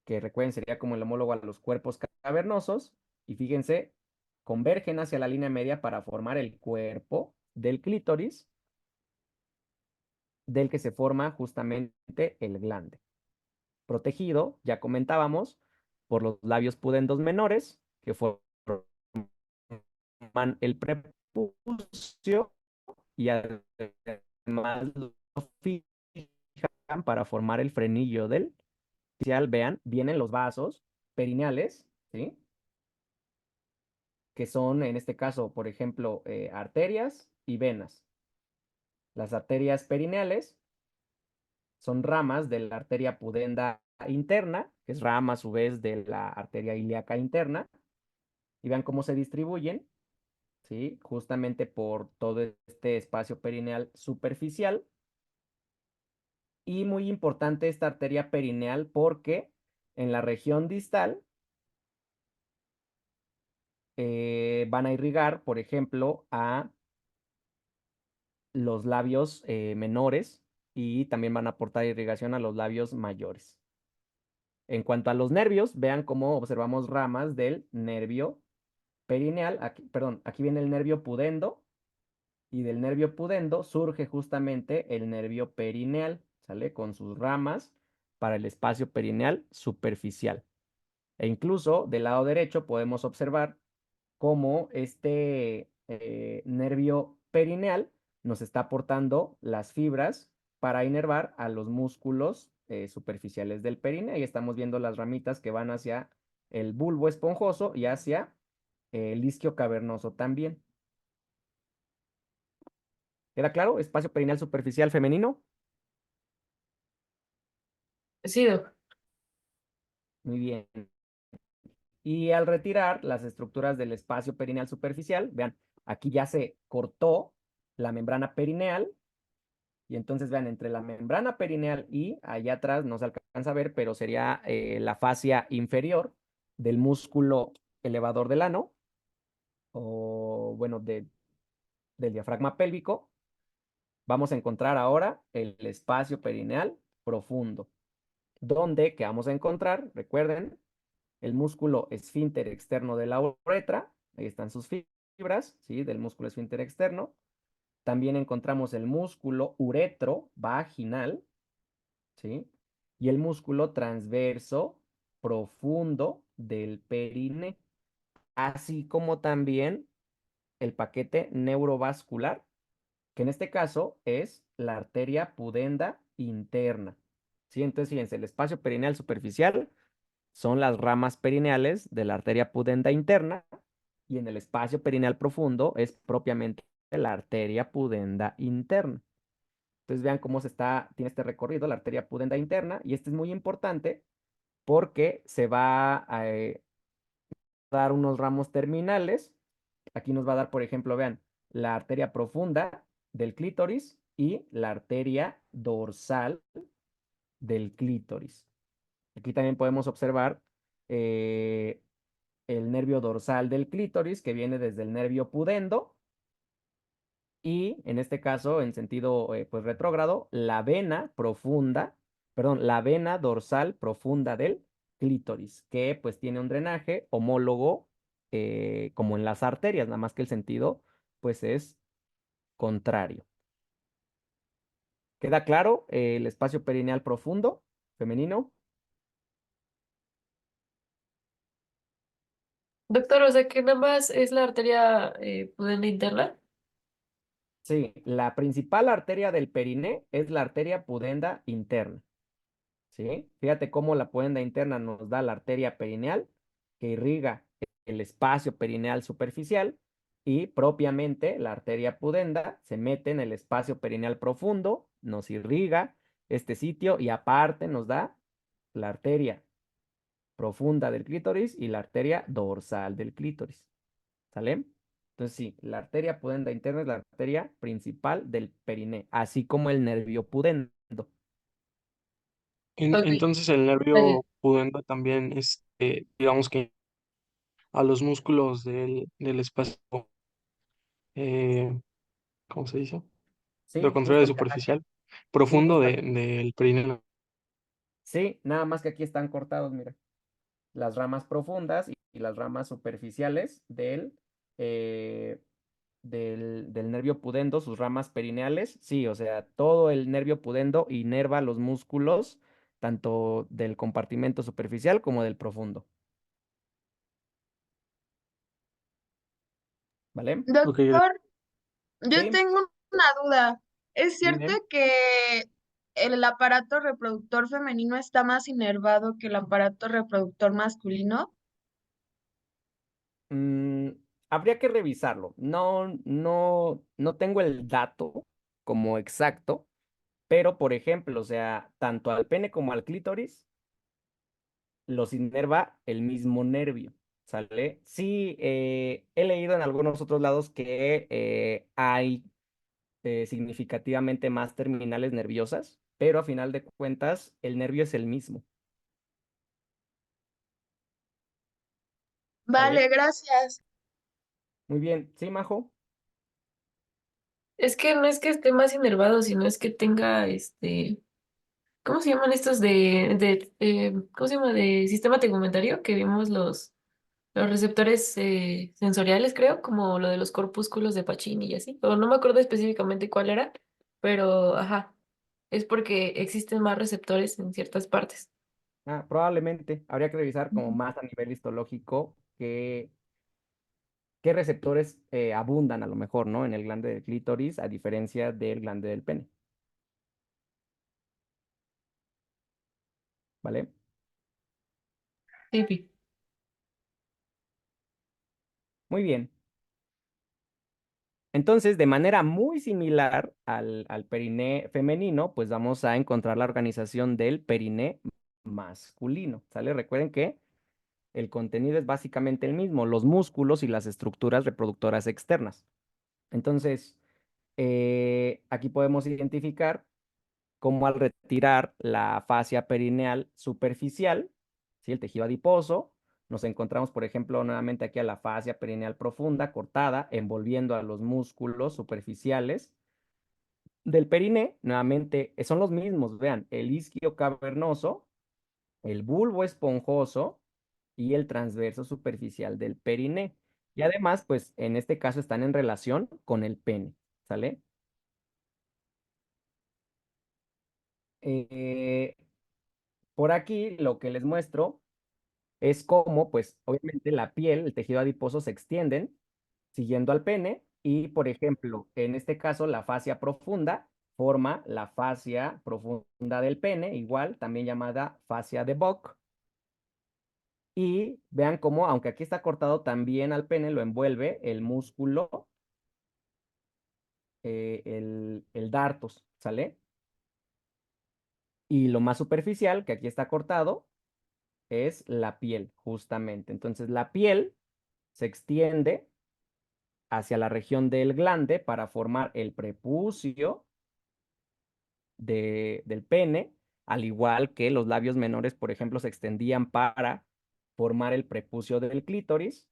que recuerden sería como el homólogo a los cuerpos cavernosos. Y fíjense, convergen hacia la línea media para formar el cuerpo del clítoris, del que se forma justamente el glande. protegido, ya comentábamos, por los labios pudendos menores, que forman el prepucio y además lo fijan para formar el frenillo del facial. Vean, vienen los vasos perineales, ¿sí? Que son, en este caso, por ejemplo, arterias y venas. Las arterias perineales son ramas de la arteria pudenda interna, que es rama a su vez de la arteria ilíaca interna, y vean cómo se distribuyen, ¿sí? Justamente por todo este espacio perineal superficial. Y muy importante esta arteria perineal porque en la región distal van a irrigar, por ejemplo, a los labios menores y también van a aportar irrigación a los labios mayores. En cuanto a los nervios, vean cómo observamos ramas del nervio perineal. Aquí, perdón, aquí viene el nervio pudendo y del nervio pudendo surge justamente el nervio perineal, ¿sale? Con sus ramas para el espacio perineal superficial. E incluso del lado derecho podemos observar cómo este nervio perineal nos está aportando las fibras para inervar a los músculos superficiales del perineo. Ahí estamos viendo las ramitas que van hacia el bulbo esponjoso y hacia el isquio cavernoso también. ¿Queda claro? Espacio perineal superficial femenino. Sí, Doc. Muy bien. Y al retirar las estructuras del espacio perineal superficial, vean, aquí ya se cortó la membrana perineal. Y entonces vean, entre la membrana perineal y allá atrás, no se alcanza a ver, pero sería la fascia inferior del músculo elevador del ano, o bueno, del diafragma pélvico. Vamos a encontrar ahora el espacio perineal profundo, donde, que vamos a encontrar, recuerden, el músculo esfínter externo de la uretra, ahí están sus fibras, ¿sí? Del músculo esfínter externo. También encontramos el músculo uretro vaginal, ¿sí? Y el músculo transverso profundo del perine, así como también el paquete neurovascular, que en este caso es la arteria pudenda interna, ¿sí? Entonces, fíjense, el espacio perineal superficial son las ramas perineales de la arteria pudenda interna y en el espacio perineal profundo es propiamente la arteria pudenda interna. Entonces vean cómo tiene este recorrido, la arteria pudenda interna, y este es muy importante porque se va a dar unos ramos terminales. Aquí nos va a dar, por ejemplo, vean, la arteria profunda del clítoris y la arteria dorsal del clítoris. Aquí también podemos observar el nervio dorsal del clítoris que viene desde el nervio pudendo y en este caso, en sentido pues retrógrado, la vena profunda, perdón, la vena dorsal profunda del clítoris, que pues tiene un drenaje homólogo como en las arterias, nada más que el sentido pues es contrario. ¿Queda claro el espacio perineal profundo femenino? Doctor, o sea que nada más es la arteria pudenda interna. Sí, la principal arteria del periné es la arteria pudenda interna. ¿Sí? Fíjate cómo la pudenda interna nos da la arteria perineal que irriga el espacio perineal superficial y propiamente la arteria pudenda se mete en el espacio perineal profundo, nos irriga este sitio y aparte nos da la arteria profunda del clítoris y la arteria dorsal del clítoris. ¿Sale? Entonces sí, la arteria pudenda interna es la arteria principal del periné, así como el nervio pudendo. Ok, Entonces el está bien. nervio pudendo también, digamos que a los músculos del espacio, eh, ¿cómo se dice? Lo Sí, contrario de justamente. Ajá. superficial, Sí, profundo justamente. del perineo. Sí, nada más que aquí están cortados, mira, las ramas profundas y las ramas superficiales eh, del nervio pudendo, sus ramas perineales. Sí, o sea, todo el nervio pudendo inerva los músculos tanto del compartimento superficial como del profundo. ¿Vale? Ok, Doctor, yo Sí, tengo una duda. ¿Es cierto dime. que el aparato reproductor femenino está más inervado que el aparato reproductor masculino? Mm, habría que revisarlo. No tengo el dato como exacto, pero por ejemplo, o sea, tanto al pene como al clítoris los inerva el mismo nervio, ¿sale? Sí, he leído en algunos otros lados que hay significativamente más terminales nerviosas, pero a final de cuentas el nervio es el mismo, ¿sale? Vale, gracias. Muy bien, ¿sí, Majo? Es que no es que esté más inervado, sino es que tenga ¿cómo se llaman estos ¿cómo se llama? De sistema tegumentario, que vimos los receptores sensoriales, creo, como lo de los corpúsculos de Pacini y así. O no me acuerdo específicamente cuál era, pero ajá, es porque existen más receptores en ciertas partes. Ah, probablemente habría que revisar como Ujú. más a nivel histológico qué receptores abundan a lo mejor, ¿no? En el glande del clítoris, a diferencia del glande del pene, ¿vale? Sí, Pi. Muy bien. Entonces, de manera muy similar al periné femenino, pues vamos a encontrar la organización del periné masculino, ¿sale? Recuerden que el contenido es básicamente el mismo, los músculos y las estructuras reproductoras externas. Entonces, aquí podemos identificar cómo al retirar la fascia perineal superficial, ¿sí? El tejido adiposo, nos encontramos, por ejemplo, nuevamente aquí a la fascia perineal profunda, cortada, envolviendo a los músculos superficiales del periné. Nuevamente, son los mismos, vean, el isquio cavernoso, el bulbo esponjoso y el transverso superficial del periné. Y además, pues en este caso están en relación con el pene, ¿sale? Eh, por aquí lo que les muestro es cómo, pues obviamente la piel, el tejido adiposo se extienden siguiendo al pene y, por ejemplo, en este caso la fascia profunda forma la fascia profunda del pene, igual, también llamada fascia de Bock. Y vean cómo, aunque aquí está cortado, también al pene lo envuelve el músculo, el dartos, ¿sale? Y lo más superficial, que aquí está cortado, es la piel, justamente. Entonces la piel se extiende hacia la región del glande para formar el prepucio del pene, al igual que los labios menores, por ejemplo, se extendían para formar el prepucio del clítoris,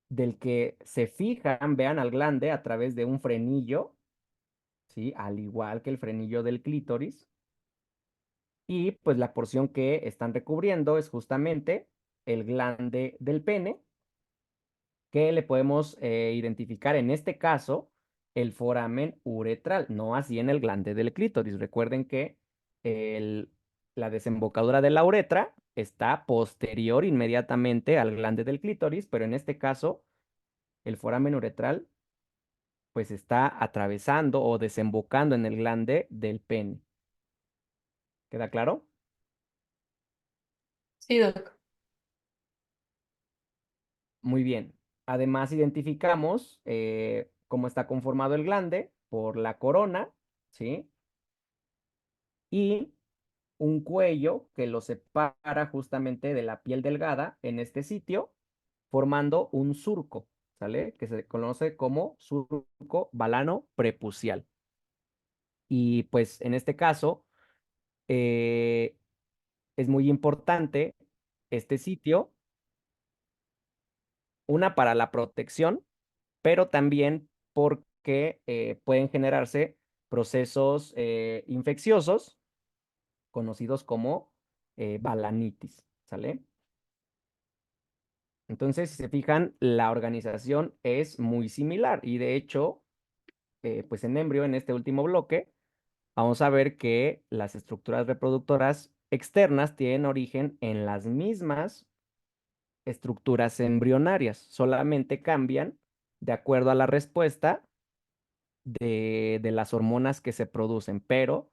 del que se fijan, vean al glande a través de un frenillo, ¿sí? Al igual que el frenillo del clítoris. Y pues la porción que están recubriendo es justamente el glande del pene, que le podemos identificar en este caso el foramen uretral, no así en el glande del clítoris. Recuerden que el- la desembocadura de la uretra está posterior inmediatamente al glande del clítoris, pero en este caso el foramen uretral pues está atravesando o desembocando en el glande del pene. ¿Queda claro? Sí, Doc. Muy bien. Además, identificamos cómo está conformado el glande por la corona, ¿sí? Y un cuello que lo separa justamente de la piel delgada en este sitio, formando un surco, ¿sale? Que se conoce como surco balano prepucial. Y pues en este caso eh, es muy importante este sitio, una para la protección, pero también porque pueden generarse procesos infecciosos conocidos como balanitis, ¿sale? Entonces, si se fijan, la organización es muy similar y de hecho, pues en embrio, en este último bloque, vamos a ver que las estructuras reproductoras externas tienen origen en las mismas estructuras embrionarias, solamente cambian de acuerdo a la respuesta de las hormonas que se producen, pero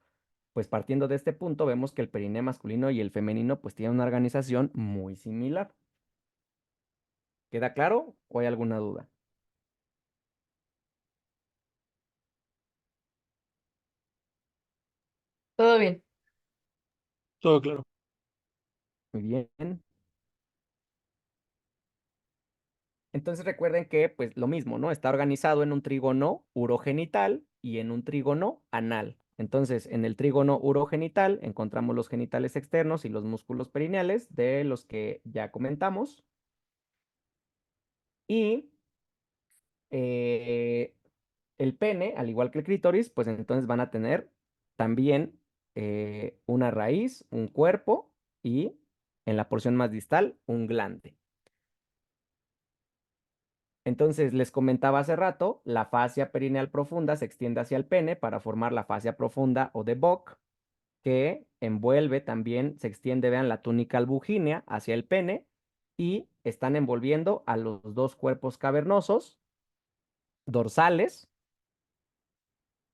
pues partiendo de este punto vemos que el perineo masculino y el femenino pues tienen una organización muy similar. ¿Queda claro o hay alguna duda? Todo bien. Todo claro. Muy bien. Entonces recuerden que, pues lo mismo, ¿no? Está organizado en un trígono urogenital y en un trígono anal. Entonces, en el trígono urogenital encontramos los genitales externos y los músculos perineales, de los que ya comentamos. Y eh, el pene, al igual que el clítoris, pues entonces van a tener también una raíz, un cuerpo y en la porción más distal, un glande. Entonces, les comentaba hace rato, la fascia perineal profunda se extiende hacia el pene para formar la fascia profunda o de Bock, que envuelve también, se extiende, vean, la túnica albugínea hacia el pene y están envolviendo a los dos cuerpos cavernosos dorsales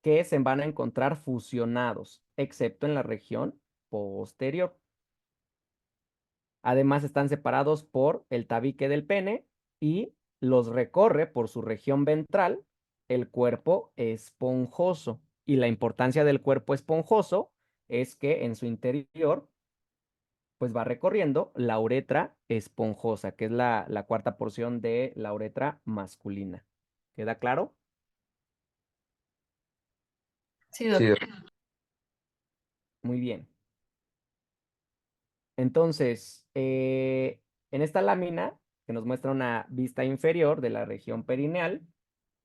que se van a encontrar fusionados, excepto en la región posterior. Además, están separados por el tabique del pene y los recorre por su región ventral el cuerpo esponjoso. Y la importancia del cuerpo esponjoso es que en su interior, pues va recorriendo la uretra esponjosa, que es la cuarta porción de la uretra masculina. ¿Queda claro? Sí, Sí, doc. Doc. Muy bien. Entonces, en esta lámina que nos muestra una vista inferior de la región perineal,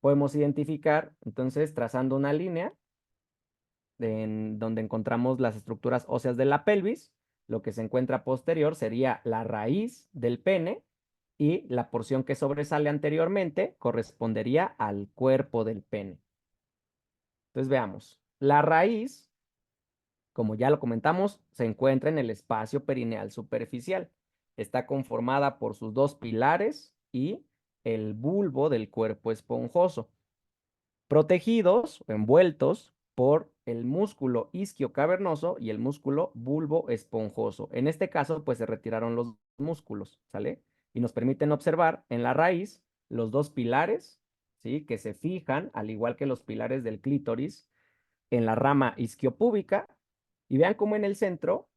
podemos identificar, entonces, trazando una línea en donde encontramos las estructuras óseas de la pelvis, lo que se encuentra posterior sería la raíz del pene y la porción que sobresale anteriormente correspondería al cuerpo del pene. Entonces, veamos, la raíz, como ya lo comentamos, se encuentra en el espacio perineal superficial. Está conformada por sus dos pilares y el bulbo del cuerpo esponjoso, protegidos o envueltos por el músculo isquio cavernoso y el músculo bulbo esponjoso. En este caso, pues se retiraron los músculos, ¿sale? Y nos permiten observar en la raíz los dos pilares, ¿sí? Que se fijan, al igual que los pilares del clítoris, en la rama isquiopúbica. Y vean cómo en el centro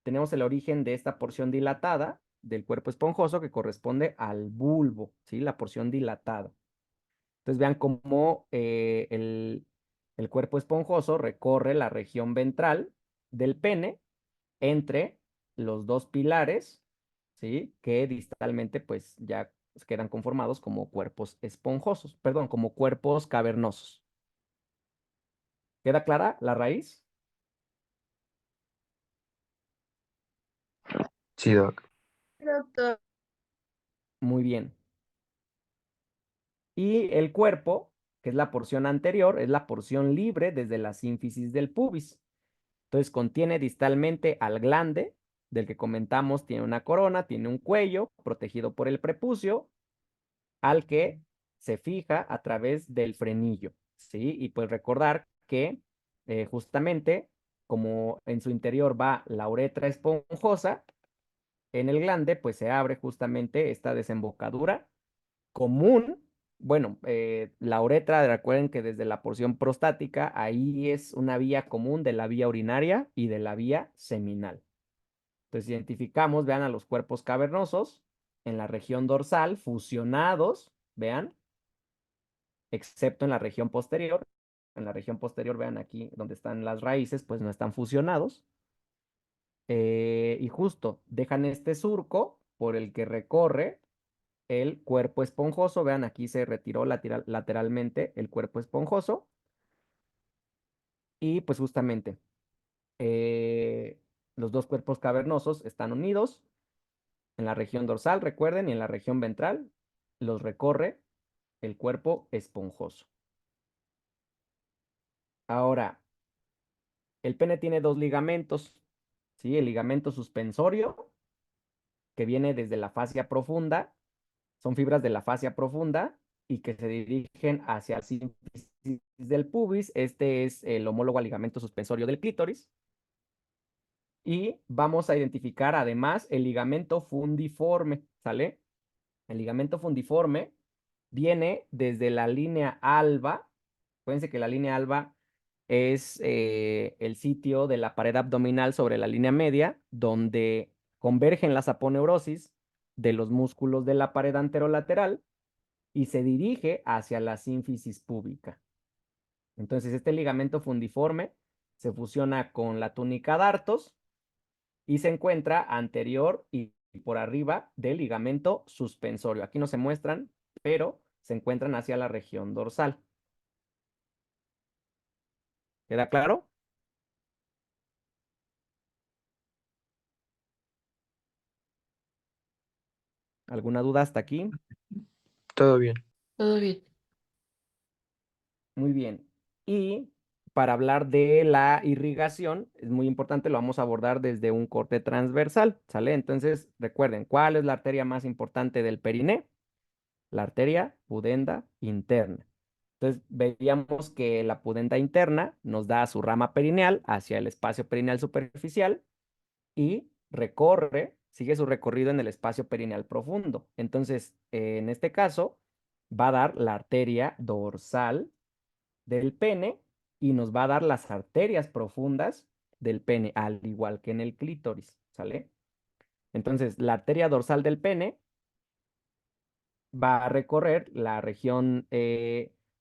tenemos el origen de esta porción dilatada del cuerpo esponjoso que corresponde al bulbo, ¿sí? La porción dilatada. Entonces vean cómo el cuerpo esponjoso recorre la región ventral del pene entre los dos pilares, ¿sí? Que distalmente pues ya quedan conformados como cuerpos esponjosos, perdón, como cuerpos cavernosos. ¿Queda clara la raíz? Sí, Doc. Doctor. Muy bien. Y el cuerpo, que es la porción anterior, es la porción libre desde la sínfisis del pubis. Entonces contiene distalmente al glande, del que comentamos, tiene una corona, tiene un cuello protegido por el prepucio, al que se fija a través del frenillo, ¿sí? Y pues recordar que justamente como en su interior va la uretra esponjosa, en el glande pues se abre justamente esta desembocadura común. Bueno, la uretra, recuerden que desde la porción prostática, ahí es una vía común de la vía urinaria y de la vía seminal. Entonces identificamos, vean, a los cuerpos cavernosos en la región dorsal, fusionados, vean, excepto en la región posterior. En la región posterior, vean aquí donde están las raíces, pues no están fusionados. Y justo dejan este surco por el que recorre el cuerpo esponjoso. Vean, aquí se retiró lateralmente el cuerpo esponjoso. Y pues justamente los dos cuerpos cavernosos están unidos en la región dorsal, recuerden, y en la región ventral los recorre el cuerpo esponjoso. Ahora, el pene tiene dos ligamentos, ¿sí? El ligamento suspensorio, que viene desde la fascia profunda, son fibras de la fascia profunda y que se dirigen hacia el sínfisis del pubis. Este es el homólogo al ligamento suspensorio del clítoris. Y vamos a identificar además el ligamento fundiforme, ¿sale? El ligamento fundiforme viene desde la línea alba. Acuérdense que la línea alba es el sitio de la pared abdominal sobre la línea media, donde convergen las aponeurosis de los músculos de la pared anterolateral y se dirige hacia la sínfisis púbica. Entonces, este ligamento fundiforme se fusiona con la túnica dartos y se encuentra anterior y por arriba del ligamento suspensorio. Aquí no se muestran, pero se encuentran hacia la región dorsal. ¿Queda claro? ¿Alguna duda hasta aquí? Todo bien. Todo bien. Muy bien. Y para hablar de la irrigación, es muy importante, lo vamos a abordar desde un corte transversal, ¿sale? Entonces, recuerden, ¿cuál es la arteria más importante del periné? La arteria pudenda interna. Entonces, veíamos que la pudenda interna nos da su rama perineal hacia el espacio perineal superficial y sigue su recorrido en el espacio perineal profundo. Entonces, en este caso, va a dar la arteria dorsal del pene y nos va a dar las arterias profundas del pene, al igual que en el clítoris, ¿sale? Entonces, la arteria dorsal del pene va a recorrer la región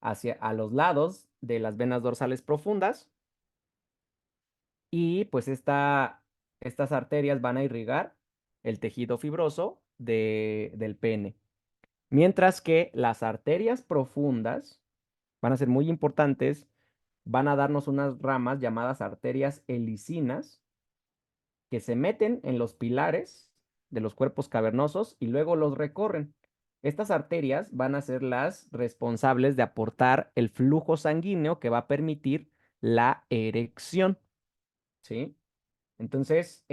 hacia a los lados de las venas dorsales profundas y pues estas arterias van a irrigar el tejido fibroso del pene. Mientras que las arterias profundas van a ser muy importantes, van a darnos unas ramas llamadas arterias helicinas que se meten en los pilares de los cuerpos cavernosos y luego los recorren. Estas arterias van a ser las responsables de aportar el flujo sanguíneo que va a permitir la erección, ¿sí? Entonces,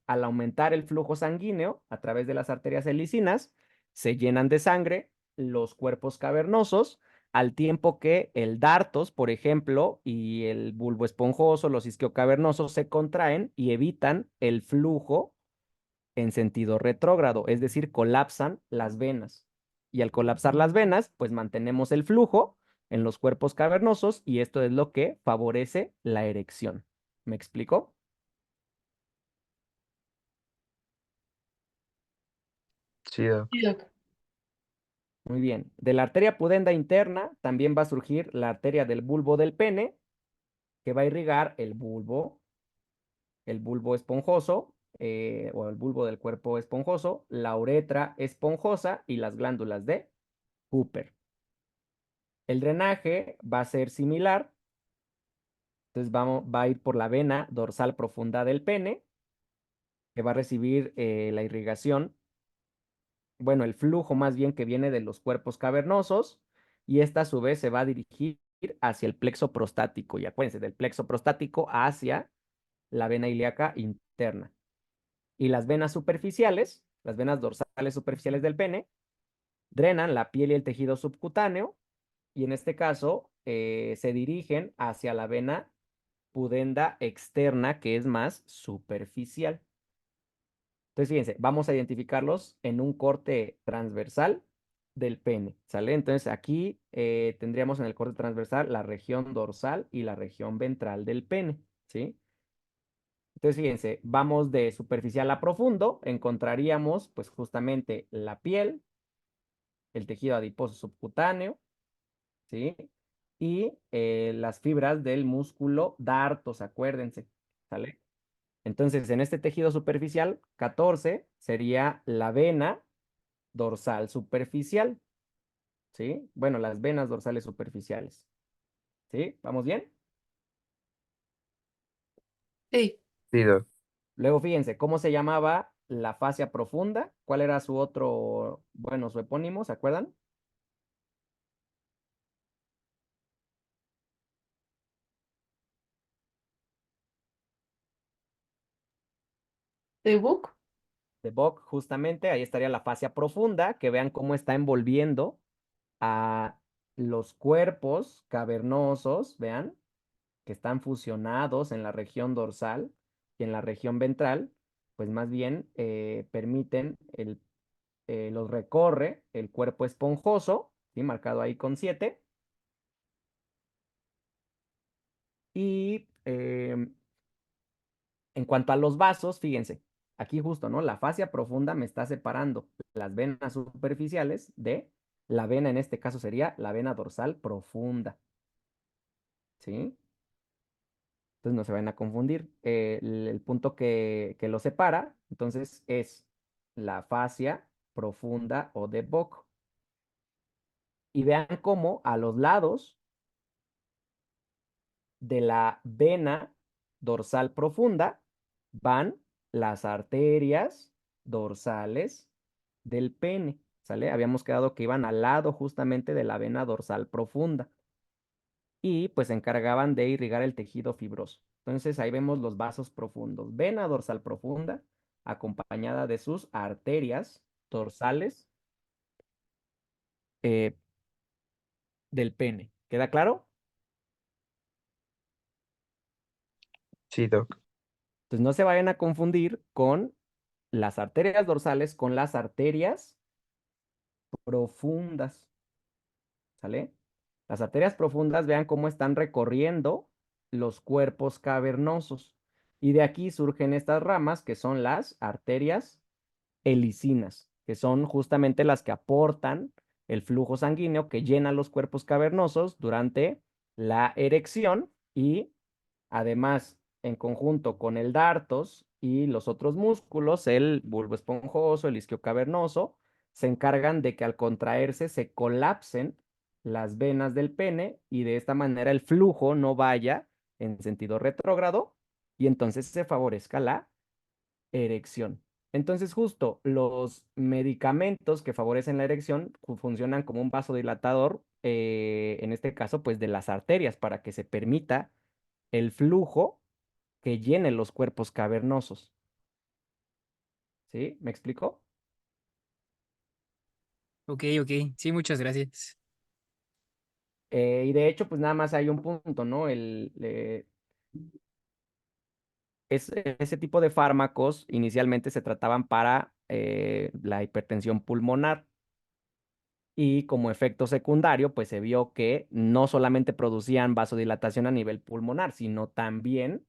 al aumentar el flujo sanguíneo a través de las arterias helicinas, se llenan de sangre los cuerpos cavernosos, al tiempo que el dartos, por ejemplo, y el bulbo esponjoso, los isquiocavernosos, se contraen y evitan el flujo en sentido retrógrado, es decir, colapsan las venas. Y al colapsar las venas, pues mantenemos el flujo en los cuerpos cavernosos y esto es lo que favorece la erección. ¿Me explico? Sí, Doc. Sí, Doc. Muy bien. De la arteria pudenda interna también va a surgir la arteria del bulbo del pene, que va a irrigar el bulbo esponjoso, o el bulbo del cuerpo esponjoso, la uretra esponjosa y las glándulas de Cooper. El drenaje va a ser similar. Entonces va a ir por la vena dorsal profunda del pene, que va a recibir la irrigación, bueno, el flujo más bien que viene de los cuerpos cavernosos, y esta a su vez se va a dirigir hacia el plexo prostático. Y acuérdense, del plexo prostático hacia la vena ilíaca interna. Y las venas superficiales, las venas dorsales superficiales del pene, drenan la piel y el tejido subcutáneo, y en este caso se dirigen hacia la vena pudenda externa, que es más superficial. Entonces, fíjense, vamos a identificarlos en un corte transversal del pene, ¿sale? Entonces, aquí tendríamos en el corte transversal la región dorsal y la región ventral del pene, ¿sí? Entonces, fíjense, vamos de superficial a profundo, encontraríamos pues justamente la piel, el tejido adiposo subcutáneo, ¿sí? Y las fibras del músculo dartos, acuérdense, ¿sale? Entonces, en este tejido superficial, 14 sería la vena dorsal superficial, ¿sí? Bueno, las venas dorsales superficiales, ¿sí? ¿Vamos bien? Sí. Sí, Doc. Luego, fíjense, ¿cómo se llamaba la fascia profunda? ¿Cuál era su otro, bueno, su epónimo, ¿se acuerdan? ¿De Book? de Bock, justamente, ahí estaría la fascia profunda, que vean cómo está envolviendo a los cuerpos cavernosos, vean, que están fusionados en la región dorsal y en la región ventral, pues más bien permiten, los recorre el cuerpo esponjoso, ¿sí? Marcado ahí con 7. Y en cuanto a los vasos, fíjense, aquí justo, ¿no? La fascia profunda me está separando las venas superficiales de la vena, en este caso sería la vena dorsal profunda, ¿sí? Entonces no se van a confundir. El punto que lo separa, entonces, es la fascia profunda o de Bock. Y vean cómo a los lados de la vena dorsal profunda van las arterias dorsales del pene, ¿sale? Habíamos quedado que iban al lado justamente de la vena dorsal profunda y pues se encargaban de irrigar el tejido fibroso. Entonces ahí vemos los vasos profundos, vena dorsal profunda acompañada de sus arterias dorsales eh, del pene. ¿Queda claro? Sí, Doc. Entonces no se vayan a confundir con las arterias dorsales con las arterias profundas, ¿sale? Las arterias profundas, vean cómo están recorriendo los cuerpos cavernosos. Y de aquí surgen estas ramas que son las arterias helicinas, que son justamente las que aportan el flujo sanguíneo que llena los cuerpos cavernosos durante la erección y además, en conjunto con el dartos y los otros músculos, el bulbo esponjoso, el isquio cavernoso, se encargan de que al contraerse se colapsen las venas del pene y de esta manera el flujo no vaya en sentido retrógrado y entonces se favorezca la erección. Entonces, justo los medicamentos que favorecen la erección funcionan como un vasodilatador, en este caso, pues de las arterias, para que se permita el flujo que llene los cuerpos cavernosos. ¿Sí? ¿Me explico? Ok, ok. Sí, muchas gracias. Y de hecho, pues nada más hay un punto, ¿no? Ese tipo de fármacos inicialmente se trataban para la hipertensión pulmonar. Y como efecto secundario, pues se vio que no solamente producían vasodilatación a nivel pulmonar, sino también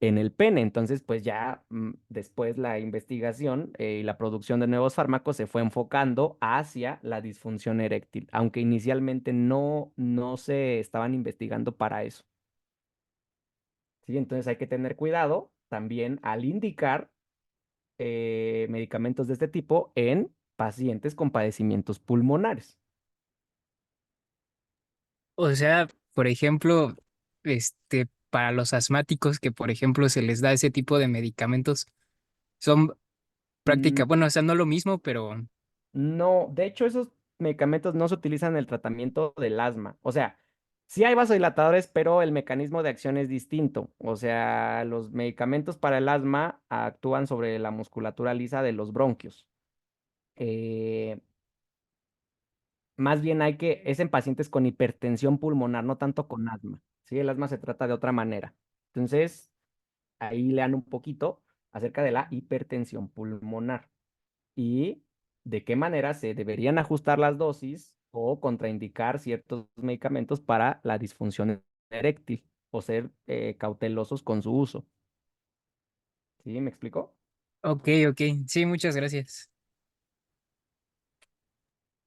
en el pene. Entonces, pues ya después la investigación y la producción de nuevos fármacos se fue enfocando hacia la disfunción eréctil, aunque inicialmente no se estaban investigando para eso. ¿Sí? Entonces hay que tener cuidado también al indicar medicamentos de este tipo en pacientes con padecimientos pulmonares. O sea, por ejemplo, para los asmáticos que, por ejemplo, se les da ese tipo de medicamentos, son Mm, bueno, o sea, no lo mismo, pero No, de hecho, esos medicamentos no se utilizan en el tratamiento del asma. O sea, sí hay vasodilatadores, pero el mecanismo de acción es distinto. O sea, los medicamentos para el asma actúan sobre la musculatura lisa de los bronquios. Eh, Más bien es en pacientes con hipertensión pulmonar, no tanto con asma. Sí, el asma se trata de otra manera. Entonces, ahí lean un poquito acerca de la hipertensión pulmonar y de qué manera se deberían ajustar las dosis o contraindicar ciertos medicamentos para la disfunción eréctil o ser cautelosos con su uso. ¿Sí? ¿Me explico? ok, ok. Sí, muchas gracias.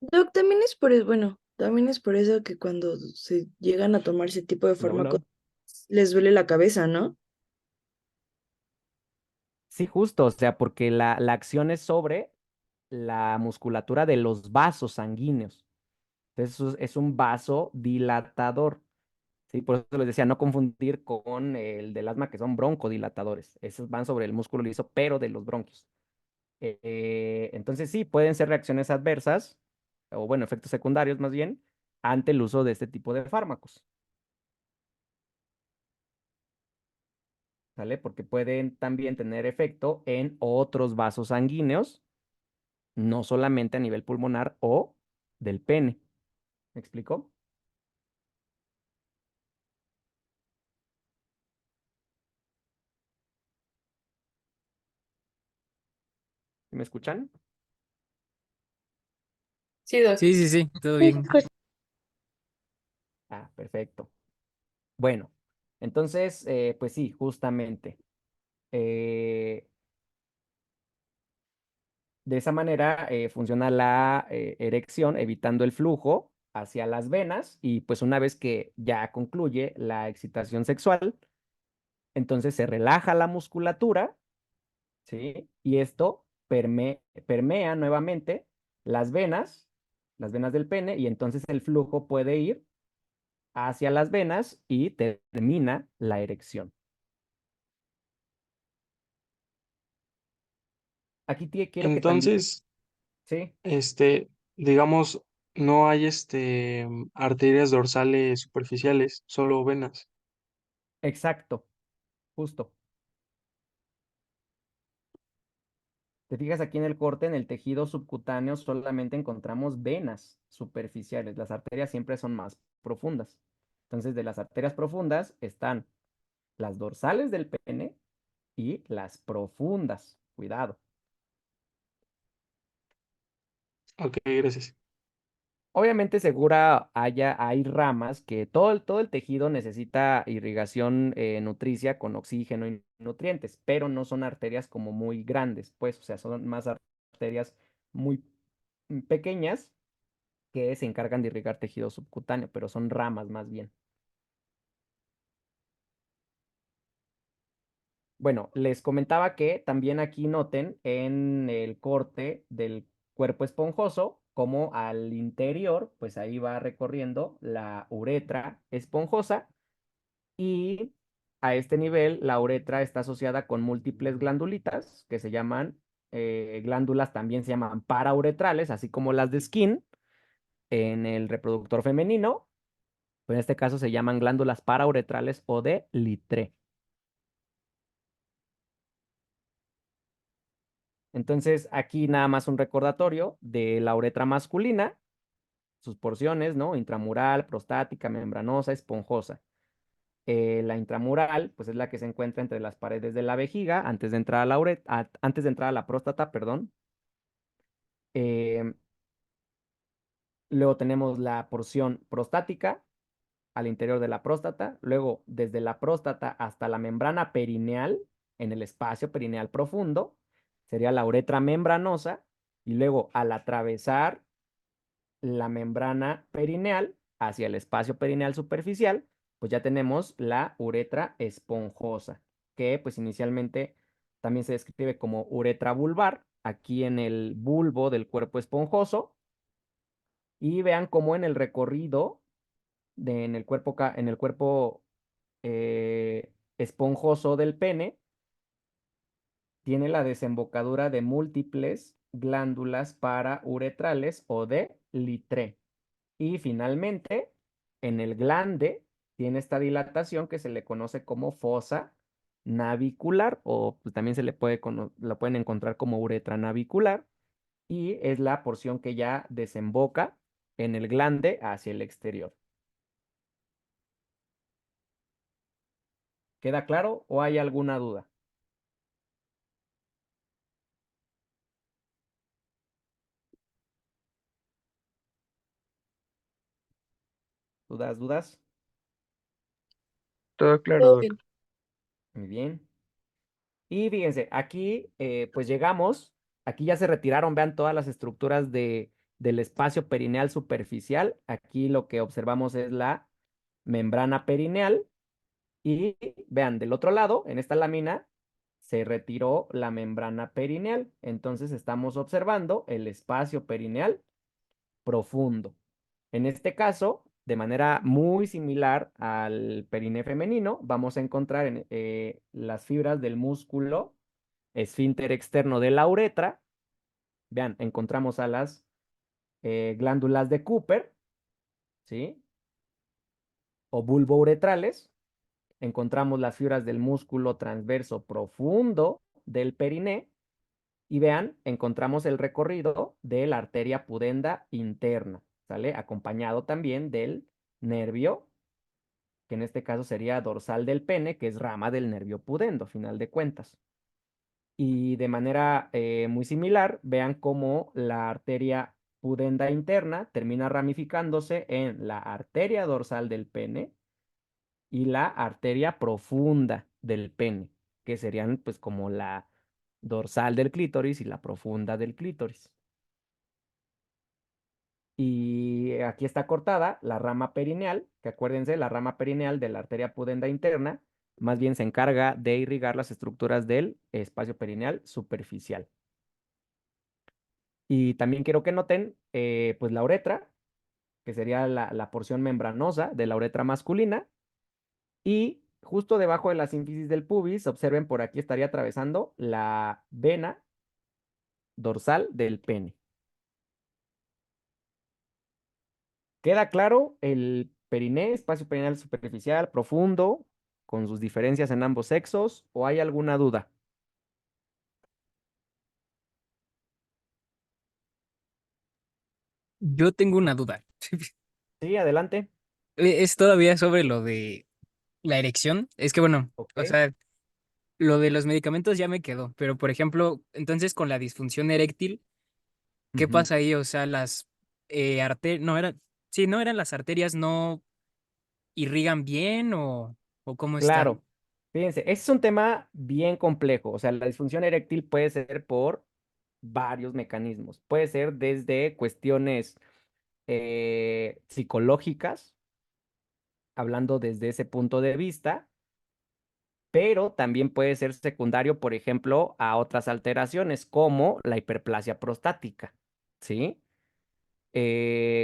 Doc, también es por eso, bueno, también es por eso que cuando se llegan a tomar ese tipo de Hola, fármacos hola. les duele la cabeza, ¿no? Sí, justo, o sea, porque la acción es sobre la musculatura de los vasos sanguíneos. Entonces, es un vasodilatador. Sí, por eso les decía, no confundir con el del asma, que son broncodilatadores. Esos van sobre el músculo liso, pero de los bronquios. Entonces sí, pueden ser reacciones adversas, o bueno, efectos secundarios más bien, ante el uso de este tipo de fármacos. ¿sale? Porque pueden también tener efecto en otros vasos sanguíneos, no solamente a nivel pulmonar o del pene. ¿Me explicó? ¿Me escuchan? Sí, Doc. Sí, sí, sí, todo Sí, bien. Ah, perfecto. Bueno, entonces, pues sí, justamente. eh, de esa manera funciona la erección, evitando el flujo hacia las venas y pues una vez que ya concluye la excitación sexual, entonces se relaja la musculatura, ¿sí? Y esto permea nuevamente las venas del pene, y entonces el flujo puede ir hacia las venas y termina la erección. Aquí quiero que también, Entonces, ¿sí? digamos, no hay arterias dorsales superficiales, solo venas. Exacto, justo. Te fijas aquí en el corte, en el tejido subcutáneo solamente encontramos venas superficiales. Las arterias siempre son más profundas. Entonces, de las arterias profundas están las dorsales del pene y las profundas. Cuidado. Ok, gracias. Obviamente, segura hay ramas que todo el tejido necesita irrigación nutricia con oxígeno y nutrientes, pero no son arterias como muy grandes, pues, o sea, son más arterias muy pequeñas que se encargan de irrigar tejido subcutáneo, pero son ramas más bien. Bueno, les comentaba que también aquí noten en el corte del cuerpo esponjoso, como al interior, pues ahí va recorriendo la uretra esponjosa, y a este nivel la uretra está asociada con múltiples glandulitas que se llaman glándulas, también se llaman parauretrales, así como las de Skin en el reproductor femenino. Pues en este caso se llaman glándulas parauretrales o de Littré. Entonces, aquí nada más un recordatorio de la uretra masculina, sus porciones, ¿no? Intramural, prostática, membranosa, esponjosa. La intramural, pues es la que se encuentra entre las paredes de la vejiga, antes de entrar a la antes de entrar a la próstata, perdón. Em, Luego tenemos la porción prostática al interior de la próstata, luego desde la próstata hasta la membrana perineal, en el espacio perineal profundo, sería la uretra membranosa, y luego al atravesar la membrana perineal hacia el espacio perineal superficial, pues ya tenemos la uretra esponjosa, que pues inicialmente también se describe como uretra vulvar, aquí en el bulbo del cuerpo esponjoso, y vean cómo en el recorrido en el cuerpo esponjoso del pene, tiene la desembocadura de múltiples glándulas parauretrales o de Littré. Y finalmente, en el glande tiene esta dilatación que se le conoce como fosa navicular, o pues, también lo pueden encontrar como uretra navicular, y es la porción que ya desemboca en el glande hacia el exterior. ¿Queda claro o hay alguna duda? ¿Dudas, dudas? Todo claro, Todo Doc. bien. Muy bien. Y fíjense, aquí pues llegamos, aquí ya se retiraron, vean todas las estructuras del espacio perineal superficial. Aquí lo que observamos es la membrana perineal, y vean, del otro lado, en esta lámina, se retiró la membrana perineal. Entonces estamos observando el espacio perineal profundo. En este caso, de manera muy similar al periné femenino, vamos a encontrar las fibras del músculo esfínter externo de la uretra. Vean, encontramos a las glándulas de Cooper, ¿sí? O bulbouretrales. encontramos las fibras del músculo transverso profundo del periné y vean, encontramos el recorrido de la arteria pudenda interna, ¿sale? Acompañado también del nervio, que en este caso sería dorsal del pene, que es rama del nervio pudendo, a final de cuentas. Y de manera muy similar, vean cómo la arteria pudenda interna termina ramificándose en la arteria dorsal del pene y la arteria profunda del pene, que serían pues como la dorsal del clítoris y la profunda del clítoris. Y aquí está cortada la rama perineal, que acuérdense, la rama perineal de la arteria pudenda interna, más bien se encarga de irrigar las estructuras del espacio perineal superficial. Y también quiero que noten, pues la uretra, que sería la porción membranosa de la uretra masculina, y justo debajo de la sínfisis del pubis, observen por aquí estaría atravesando la vena dorsal del pene. ¿Queda claro el periné, espacio perineal superficial, profundo, con sus diferencias en ambos sexos, o hay alguna duda? Yo tengo una duda. Sí, adelante. Es todavía sobre lo de la erección. Es que bueno, Ok. o sea, lo de los medicamentos ya me quedó, pero por ejemplo, entonces con la disfunción eréctil, ¿qué Ujú. pasa ahí? O sea, las arterias, no eran, sí, no eran las arterias, no irrigan bien o cómo está. Claro. Fíjense, ese es un tema bien complejo. O sea, la disfunción eréctil puede ser por varios mecanismos. Puede ser desde cuestiones psicológicas, hablando desde ese punto de vista, pero también puede ser secundario, por ejemplo, a otras alteraciones como la hiperplasia prostática, ¿sí?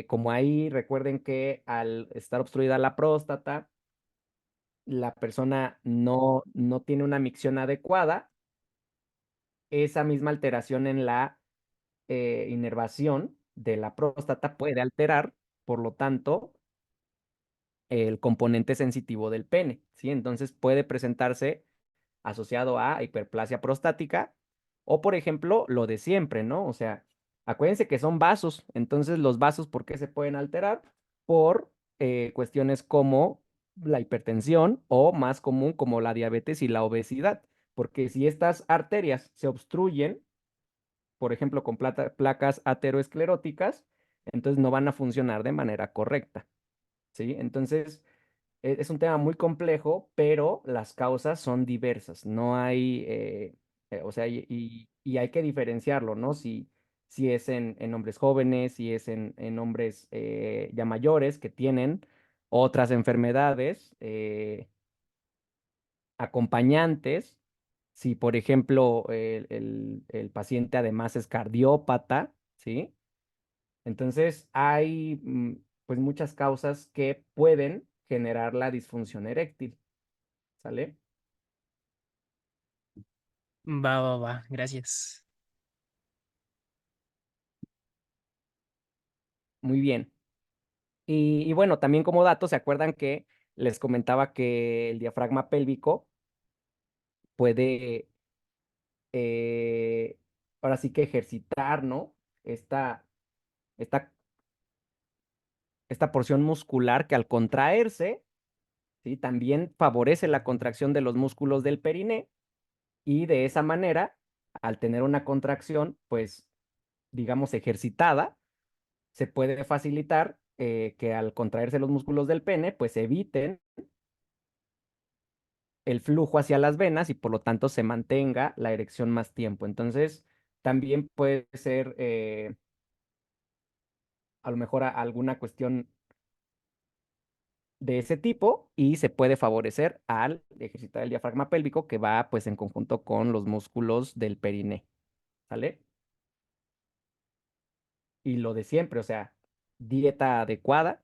Como ahí recuerden que al estar obstruida la próstata, la persona no tiene una micción adecuada, esa misma alteración en la inervación de la próstata puede alterar, por lo tanto, el componente sensitivo del pene, ¿sí? Entonces puede presentarse asociado a hiperplasia prostática o, por ejemplo, lo de siempre, ¿no? O sea, acuérdense que son vasos, entonces los vasos, ¿por qué se pueden alterar? Por cuestiones como la hipertensión o más común como la diabetes y la obesidad, porque si estas arterias se obstruyen, por ejemplo, con placas ateroescleróticas, entonces no van a funcionar de manera correcta, ¿sí? Entonces, es un tema muy complejo, pero las causas son diversas. No hay, o sea, y hay que diferenciarlo, ¿no? Si es en hombres jóvenes, si es en hombres ya mayores que tienen otras enfermedades acompañantes. Si, por ejemplo, el paciente además es cardiópata, ¿sí? Entonces, hay pues muchas causas que pueden generar la disfunción eréctil, ¿sale? Va, gracias. Muy bien. Y bueno, también como dato, ¿se acuerdan que les comentaba que el diafragma pélvico puede, eh, ahora sí que ejercitar, ¿no? Esta, esta, esta porción muscular que al contraerse, ¿sí? También favorece la contracción de los músculos del periné y de esa manera, al tener una contracción, pues, digamos, ejercitada, se puede facilitar que al contraerse los músculos del pene, pues eviten el flujo hacia las venas y por lo tanto se mantenga la erección más tiempo. Entonces, también puede ser a lo mejor alguna cuestión de ese tipo y se puede favorecer al ejercitar el diafragma pélvico que va pues en conjunto con los músculos del periné, ¿sale? Y lo de siempre, o sea, dieta adecuada,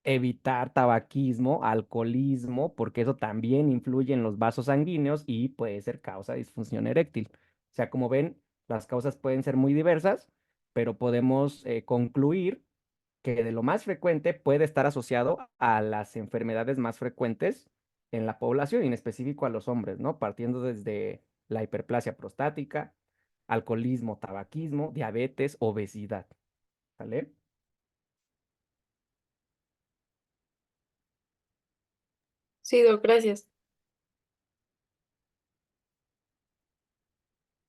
evitar tabaquismo, alcoholismo, porque eso también influye en los vasos sanguíneos y puede ser causa de disfunción eréctil. O sea, como ven, las causas pueden ser muy diversas, pero podemos concluir que de lo más frecuente puede estar asociado a las enfermedades más frecuentes en la población y en específico a los hombres, ¿no? Partiendo desde la hiperplasia prostática, alcoholismo, tabaquismo, diabetes, obesidad, ¿vale? Sí, Doc, gracias.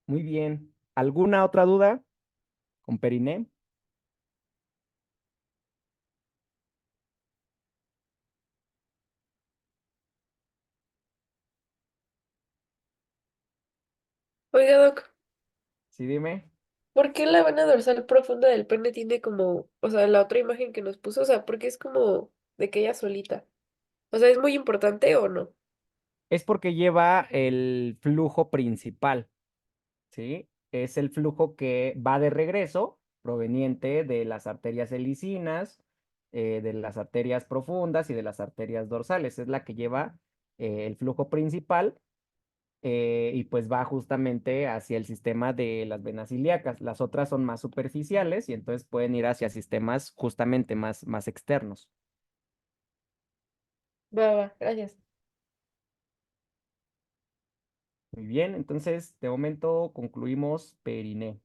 Muy bien. ¿Alguna otra duda con Periné? Oiga, Doc, Sí, dime. ¿por qué la vena dorsal profunda del pene tiene como, o sea, la otra imagen que nos puso, o sea, porque es como de que ella solita? O sea, ¿es muy importante o no? Es porque lleva el flujo principal, ¿sí? Es el flujo que va de regreso, proveniente de las arterias helicinas, de las arterias profundas y de las arterias dorsales. Es la que lleva el flujo principal y pues va justamente hacia el sistema de las venas ilíacas. Las otras son más superficiales y entonces pueden ir hacia sistemas justamente más externos. Va, gracias. Muy bien, entonces de momento concluimos periné.